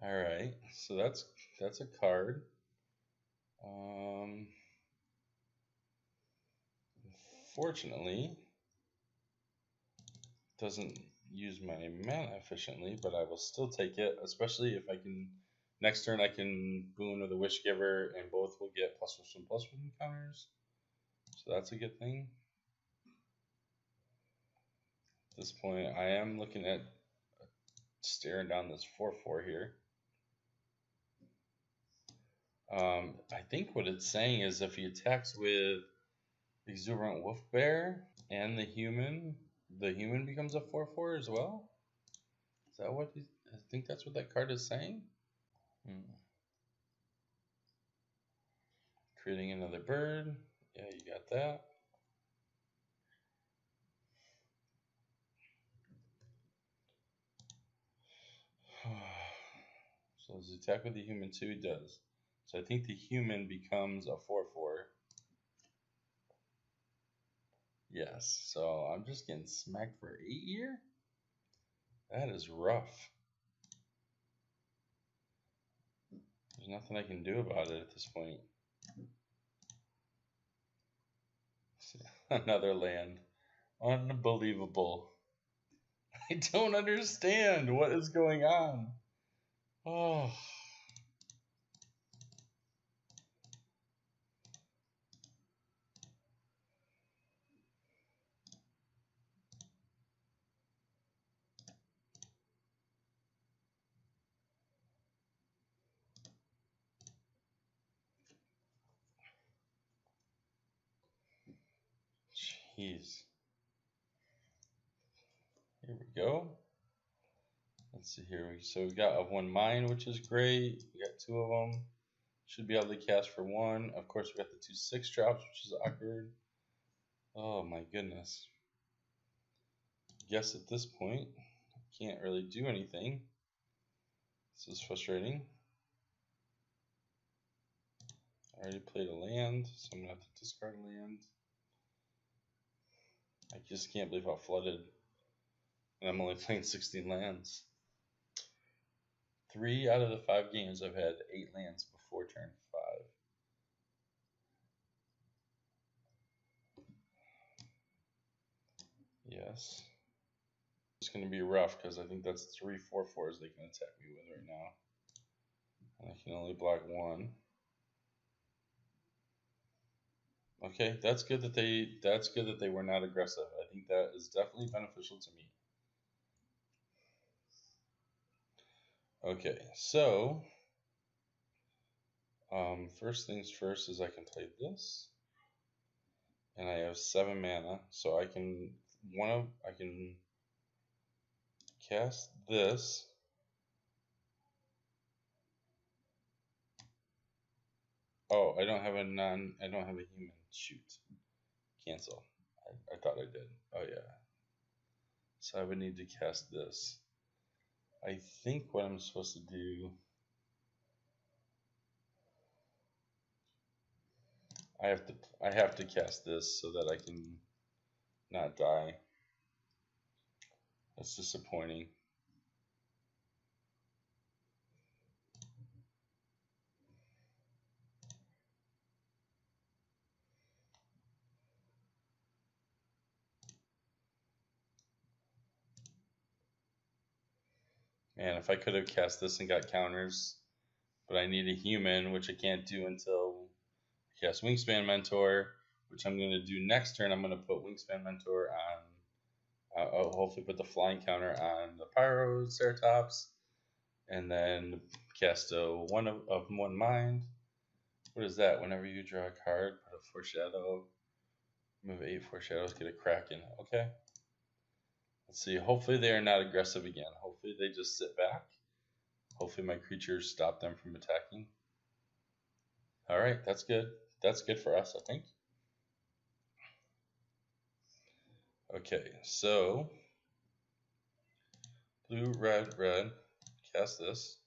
Alright, so that's a card. Fortunately, doesn't use my mana efficiently, but I will still take it, especially if I can Next turn I can boon with a Wish Giver, and both will get +1/+1 counters. So that's a good thing. At this point, I am looking at staring down this 4/4 here. I think what it's saying is if he attacks with Exuberant Wolf Bear and the human becomes a 4/4 as well. Is that what I think that's what that card is saying? Creating another bird. Yeah, you got that. So does he attack with the human too? He does. So I think the human becomes a 4/4. Yes. So I'm just getting smacked for 8 here? That is rough. There's nothing I can do about it at this point. Another land. Unbelievable. I don't understand what is going on. Oh. Jeez. Here we go. Let's see here. So we got one mine, which is great. We got 2 of them. Should be able to cast for 1. Of course, we got the 2 6-drops, which is awkward. Oh my goodness. Guess at this point, I can't really do anything. This is frustrating. I already played a land, so I'm going to have to discard a land. I just can't believe how flooded. And I'm only playing 16 lands. 3 out of the 5 games I've had 8 lands before turn 5. Yes. It's going to be rough because I think that's 3 4/4s they can attack me with right now. And I can only block 1. Okay, that's good that they were not aggressive. I think that is definitely beneficial to me. Okay, so first things first is I can play this, and I have 7 mana, so I can cast this. Oh, I don't have a human. Shoot, cancel. I thought I did. Oh yeah. So I would need to cast this. I think what I'm supposed to do. I have to cast this so that I can not die. That's disappointing. Man, if I could have cast this and got counters, but I need a human, which I can't do until I cast Wingspan Mentor, which I'm going to do next turn. I'm going to put Wingspan Mentor on. I'll hopefully put the flying counter on the Pyroceratops, and then cast a one of 1 mind. What is that? Whenever you draw a card, put a foreshadow. Move 8 foreshadows, get a Kraken. Okay. Let's see. Hopefully they are not aggressive again. Hopefully they just sit back. Hopefully my creatures stop them from attacking. Alright, that's good. That's good for us, I think. Okay, so blue, red, red. Cast this.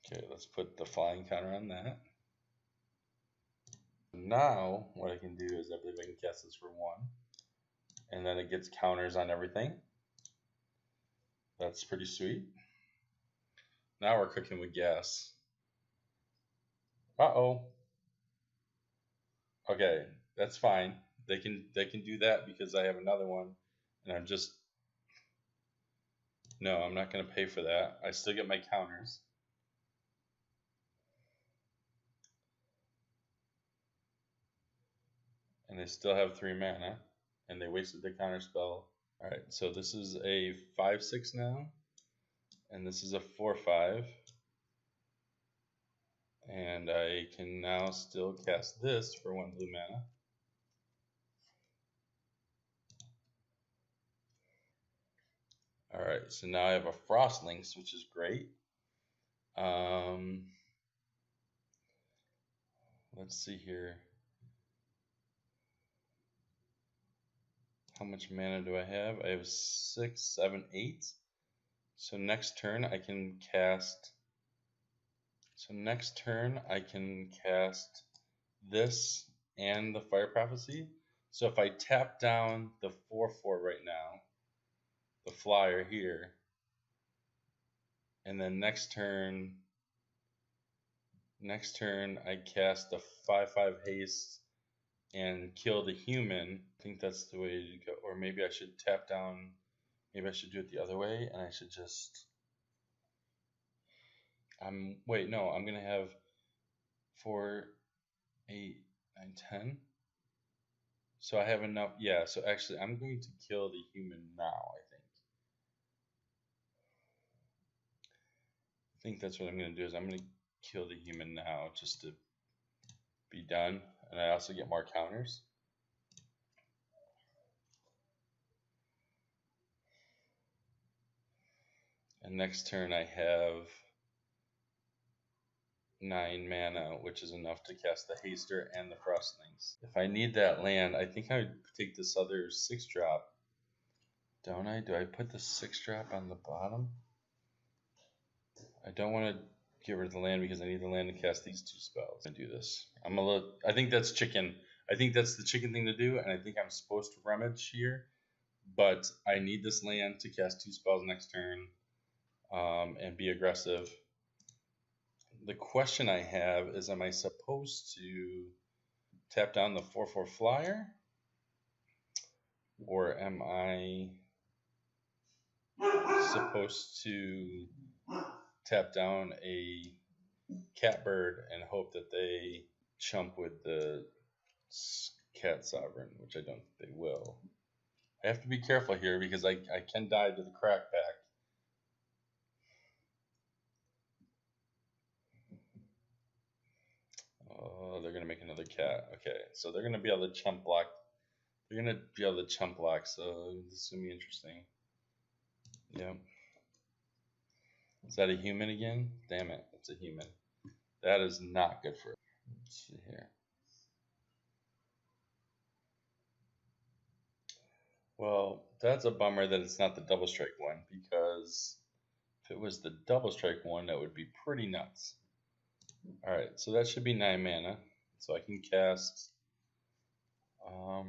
Okay, let's put the flying counter on that. Now, what I can do is I believe I can cast this for 1. And then it gets counters on everything. That's pretty sweet. Now we're cooking with gas. Uh-oh. Okay, that's fine. They can do that because I have another one, and I'm just no. I'm not going to pay for that. I still get my counters. And they still have 3 mana, and they wasted the counter spell. Alright, so this is a 5/6 now, and this is a 4/5. And I can now still cast this for 1 blue mana. Alright, so now I have a Frostlinks, which is great. Let's see here. How much mana do I have? I have 6, 7, 8. So next turn I can cast. This and the Fire Prophecy. So if I tap down the 4/4 right now, the flyer here, and then next turn I cast the 5/5 haste and kill the human. I think that's the way to go. Or maybe I should tap down. Maybe I should do it the other way, and I should just. Wait, no. I'm gonna have 4, 8, 9, 10. So I have enough. Yeah. So actually, I'm going to kill the human now. I think that's what I'm going to do. Is I'm going to kill the human now just to be done, and I also get more counters. And next turn I have 9 mana, which is enough to cast the Haster and the Frostlings. If I need that land, I think I would take this other 6-drop. Don't I? Do I put the 6-drop on the bottom? I don't want to get rid of the land because I need the land to cast these 2 spells. I do this. I think that's chicken. I think that's the chicken thing to do, and I think I'm supposed to rummage here. But I need this land to cast 2 spells next turn and be aggressive. The question I have is, am I supposed to tap down the 4/4 flyer? Or am I supposed to tap down a catbird and hope that they chump with the cat sovereign, which I don't think they will. I have to be careful here because I can die to the crack pack. Oh, they're gonna make another cat. Okay, so they're gonna be able to chump block. They're gonna be able to chump block, so this is gonna be interesting. Yeah. Is that a human again? Damn it, it's a human. That is not good for it. Let's see here. Well, that's a bummer that it's not the double strike one, because if it was the double strike one, that would be pretty nuts. Alright, so that should be 9 mana. So I can cast I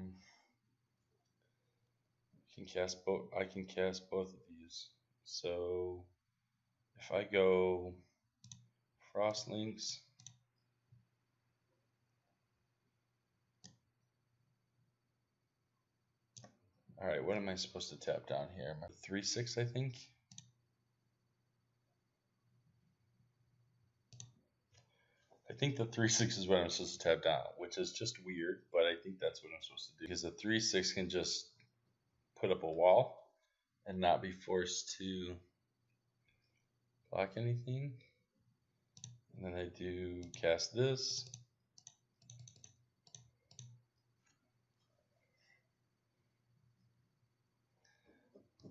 can cast both of these. So if I go Frostlinks, alright, what am I supposed to tap down here? 3/6, I think. I think the 3/6 is what I'm supposed to tap down, which is just weird, but I think that's what I'm supposed to do. Because the 3/6 can just put up a wall and not be forced to block anything. And then I do cast this.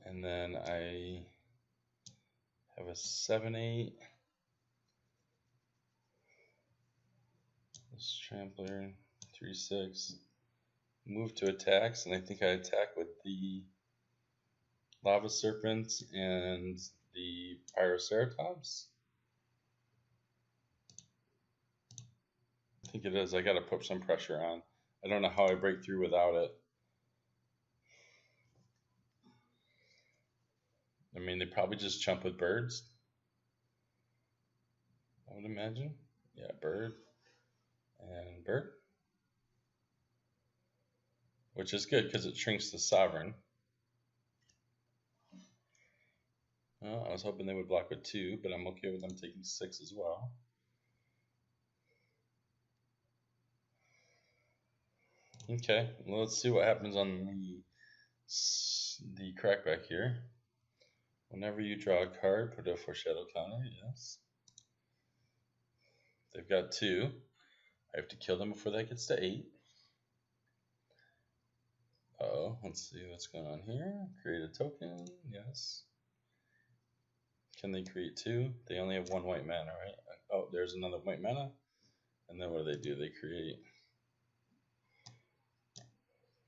And then I have a 7/8. This Trampler, 3/6. Move to attacks, and I think I attack with the Lava Serpent and the Pyroceratops. I think it is. I gotta put some pressure on. I don't know how I break through without it. I mean, they probably just chump with birds, I would imagine. Yeah, bird and bird. which is good because it shrinks the sovereign. Well, I was hoping they would block with 2, but I'm okay with them taking 6 as well. Okay, well, let's see what happens on the crackback here. Whenever you draw a card, put a foreshadow counter, yes. They've got 2. I have to kill them before that gets to 8. Uh-oh, let's see what's going on here. Create a token, yes. Can they create 2? They only have 1 white mana, right? Oh, there's another white mana. And then what do? They create...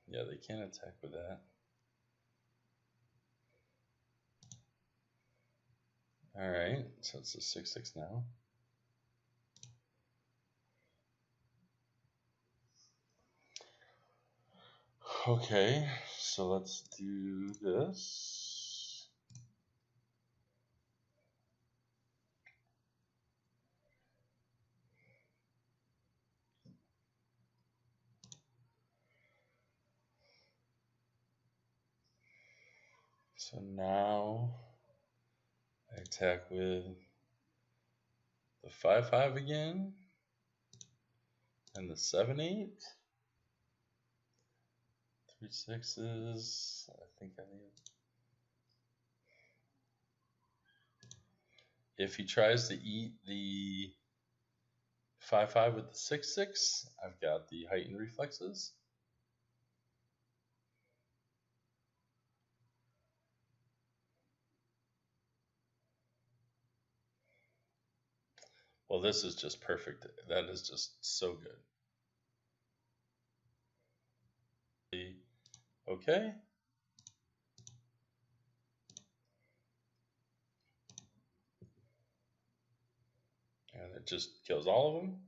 Yeah, they can't attack with that. Alright, so it's a 6/6 now. Okay, so let's do this. So now I attack with the 5/5 again and the 7/8. 3 6s. I think I need. If he tries to eat the 5/5 with the 6/6, I've got the heightened reflexes. Well, this is just perfect. That is just so good. Okay. And it just kills all of them.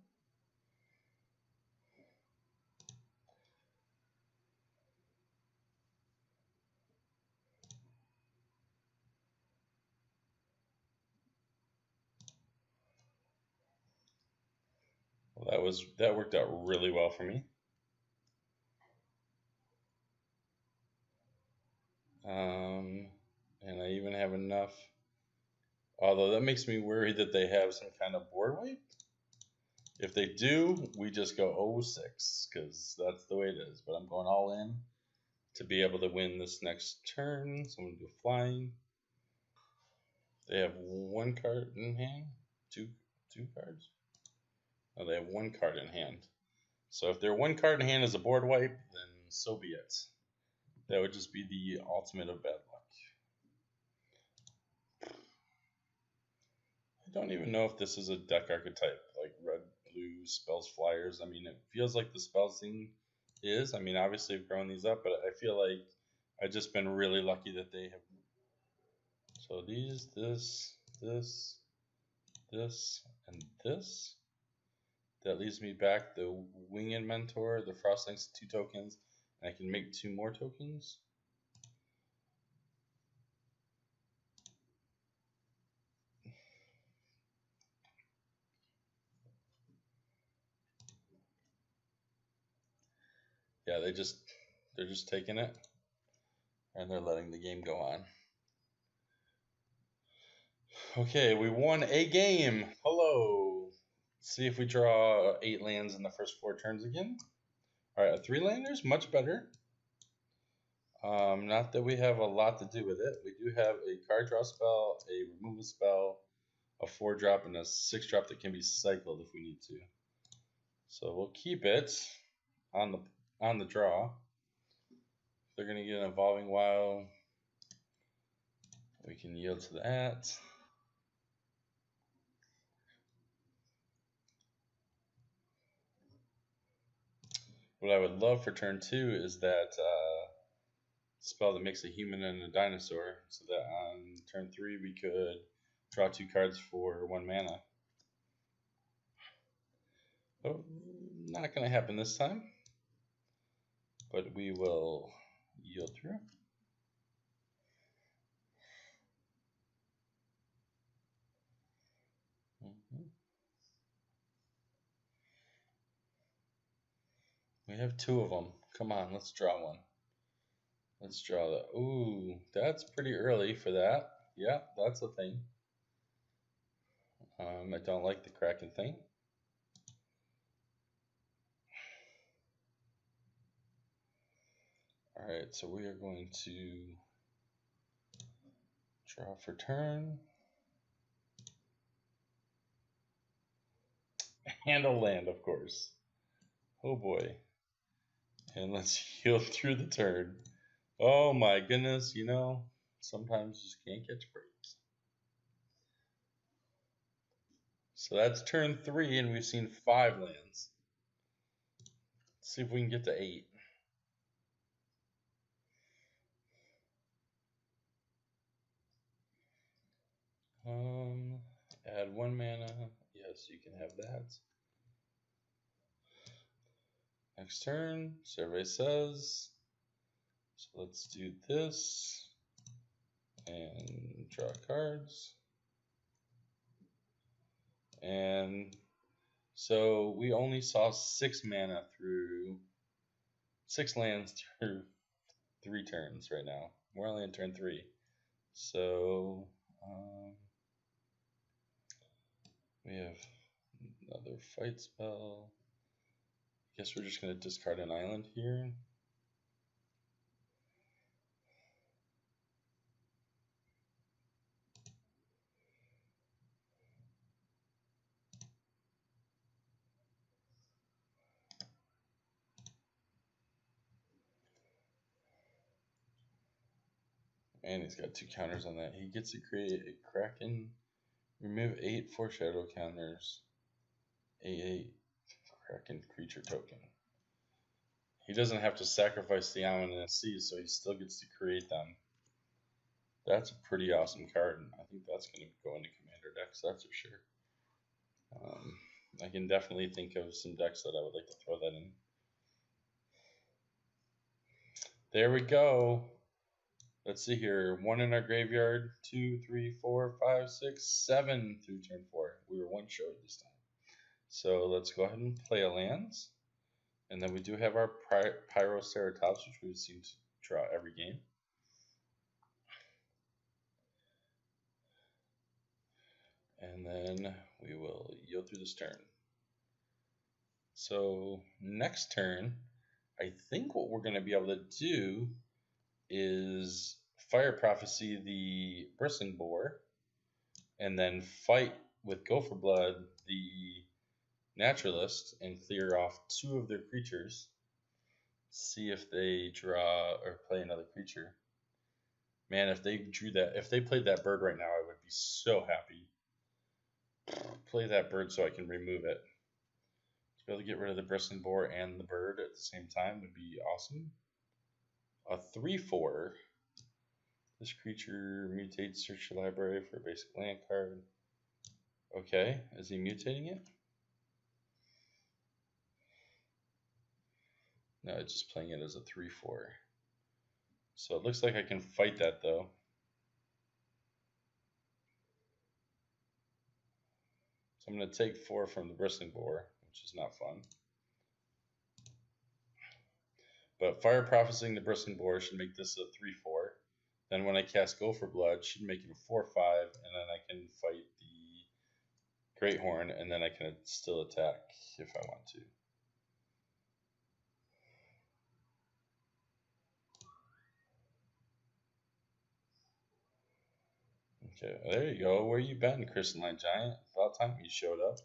Well, that worked out really well for me. And I even have enough. Although that makes me worry that they have some kind of board wipe. If they do, we just go 0-6 because that's the way it is. But I'm going all in to be able to win this next turn. So I'm going to do flying. They have 1 card in hand, two cards. No, they have 1 card in hand. So if their 1 card in hand is a board wipe, then so be it. That would just be the ultimate of bad luck. I don't even know if this is a deck archetype, like red, blue, spells, flyers. I mean, it feels like the spells thing is. I mean, obviously I've grown these up, but I feel like I've just been really lucky that they have. So these, this, and this. That leaves me back the Winged Mentor, the Frostlings 2 tokens, and I can make 2 more tokens. Yeah, they're just taking it, and they're letting the game go on. Okay, we won a game. Hello. Let's see if we draw 8 lands in the first 4 turns again. All right, a 3-landers, much better. Not that we have a lot to do with it. We do have a card draw spell, a removal spell, a 4-drop, and a 6-drop that can be cycled if we need to. So we'll keep it on the draw. They're gonna get an Evolving Wild. We can yield to that. What I would love for turn 2 is that spell that makes a human and a dinosaur, so that on turn 3 we could draw 2 cards for 1 mana. Oh, not going to happen this time, but we will yield through. We have 2 of them. Come on, let's draw one. Let's draw that. Ooh, that's pretty early for that. Yeah, that's a thing. I don't like the Kraken thing. Alright, so we are going to draw for turn. Handle land, of course. Oh boy. And let's heal through the turn. Oh my goodness, you know, sometimes you just can't catch breaks. So that's turn 3, and we've seen 5 lands. Let's see if we can get to 8. Add 1 mana. Yes, you can have that. Next turn, survey says. So let's do this and draw cards. And so we only saw 6 mana through 6 lands through 3 turns right now. We're only in turn 3. So we have another fight spell. I guess we're just going to discard an island here. And he's got 2 counters on that. He gets to create a Kraken. Remove 8 foreshadow counters. 8 Kraken creature token. He doesn't have to sacrifice the Ominous Sea, so he still gets to create them. That's a pretty awesome card. I think that's going to go into Commander decks, that's for sure. I can definitely think of some decks that I would like to throw that in. There we go. Let's see here. 1 in our graveyard. 2, 3, 4, 5, 6, 7 through turn 4. We were 1 short this time. So let's go ahead and play a lands. And then we do have our Pyroceratops, which we seem to draw every game. And then we will yield through this turn. So next turn, I think what we're going to be able to do is Fire Prophecy the Bristling Boar, and then fight with Gopher Blood the Naturalist and clear off 2 of their creatures. See if they draw or play another creature. Man, if they drew that, if they played that bird right now, I would be so happy. Play that bird so I can remove it. To be able to get rid of the Bristling Boar and the bird at the same time would be awesome. A 3/4. This creature mutates, search your library for a basic land card. Okay, is he mutating it? No, it's just playing it as a 3/4. So it looks like I can fight that though. So I'm going to take 4 from the Bristling Boar, which is not fun. But Fire Prophesying the Bristling Boar should make this a 3/4. Then when I cast Gopher Blood, should make it a 4/5, and then I can fight the Great Horn, and then I can still attack if I want to. Okay, there you go. Where you been, Crystalline Giant? About time you showed up.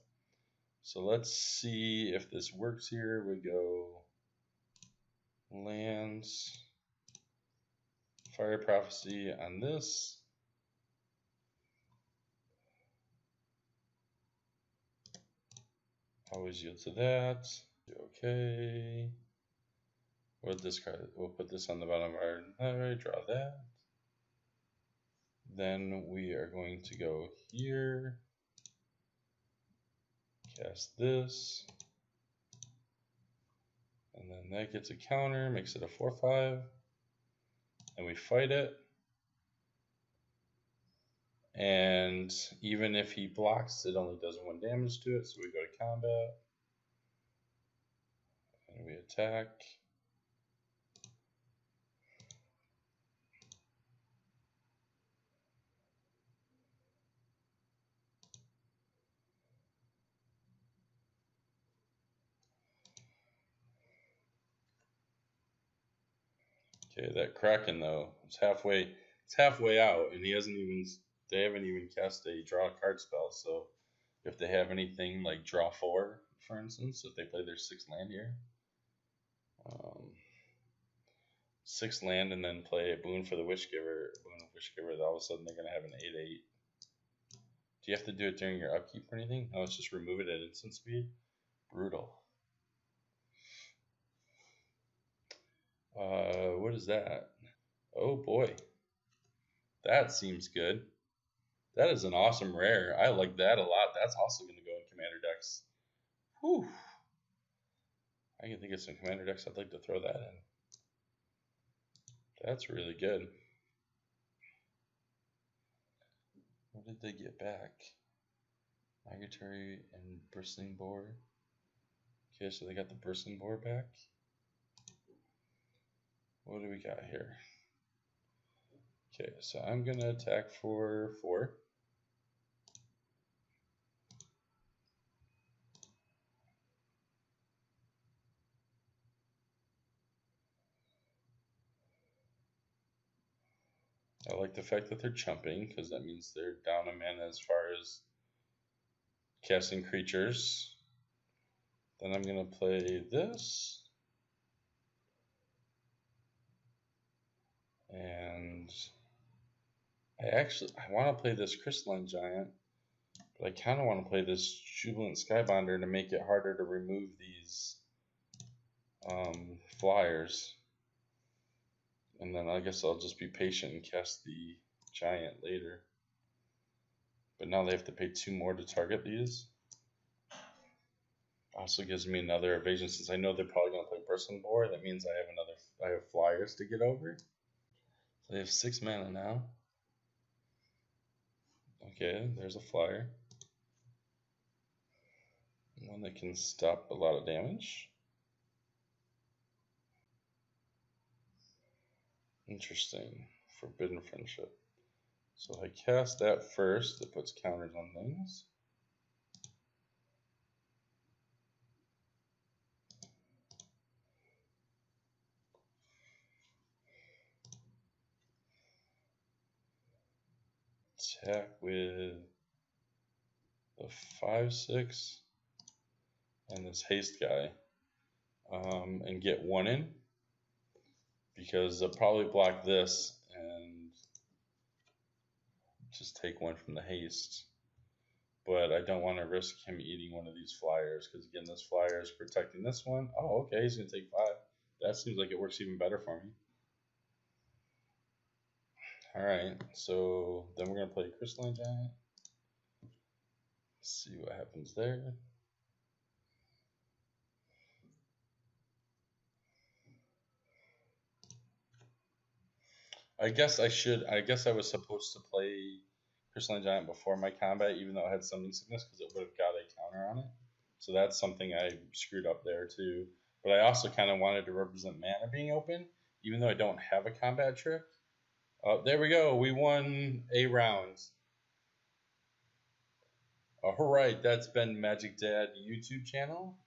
So let's see if this works here. We go lands, Fire Prophecy on this. Always yield to that. Okay. We'll discard. We'll put this on the bottom of our library. Draw that. Then we are going to go here. Cast this. And then that gets a counter, makes it a 4/5. And we fight it. And even if he blocks, it only does 1 damage to it. So we go to combat. And we attack. Okay, that Kraken though, it's halfway out, and he hasn't even. They haven't even cast a draw card spell. So if they have anything like draw 4, for instance, if they play their 6th land here, um, 6 land and then play a boon for the boon of Wishgiver, all of a sudden they're gonna have an 8/8. Do you have to do it during your upkeep or anything? No, it's just remove it at instant speed. Brutal. What is that? Oh boy, that seems good. That is an awesome rare. I like that a lot. That's also going to go in commander decks. Whew. I can think of some commander decks I'd like to throw that in. That's really good. What did they get back? Migratory and Bristling Boar. Okay, so they got the Bristling Boar back. What do we got here? Okay, so I'm going to attack for 4. I like the fact that they're chumping, because that means they're down a mana as far as casting creatures. Then I'm going to play this. And I want to play this Crystalline Giant, but I kind of want to play this Jubilant Skybonder to make it harder to remove these flyers. And then I guess I'll just be patient and cast the Giant later. But now they have to pay 2 more to target these. Also gives me another evasion, since I know they're probably going to play Bristling Boar. That means I have flyers to get over. So they have 6 mana now. Okay, there's a flyer. One that can stop a lot of damage. Interesting. Forbidden Friendship. So I cast that first. It puts counters on things. Attack with the 5/6 and this haste guy, and get 1 in, because they'll probably block this and just take 1 from the haste. But I don't want to risk him eating one of these flyers, because again, this flyer is protecting this one. Oh, okay, he's going to take 5. That seems like it works even better for me. Alright, so then we're going to play Crystalline Giant. See what happens there. I guess I was supposed to play Crystalline Giant before my combat, even though I had Summoning Sickness, because it would have got a counter on it. So that's something I screwed up there too. But I also kind of wanted to represent mana being open, even though I don't have a combat trick. There we go. We won a round. All right, that's been Magic Dad YouTube channel.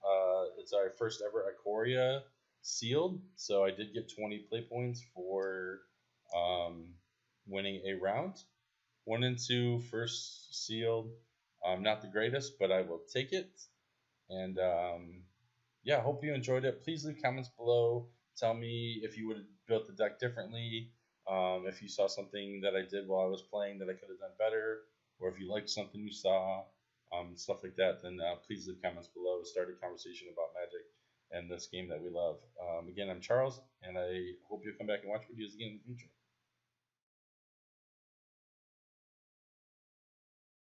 It's our first ever Ikoria sealed, so I did get 20 play points for winning a round. 1 and 2 first sealed. Not the greatest, but I will take it. And yeah, hope you enjoyed it. Please leave comments below. Tell me if you would have built the deck differently. If you saw something that I did while I was playing that I could have done better, or if you liked something you saw, stuff like that, then please leave comments below to start a conversation about Magic and this game that we love. Again, I'm Charles, and I hope you'll come back and watch videos again in the future.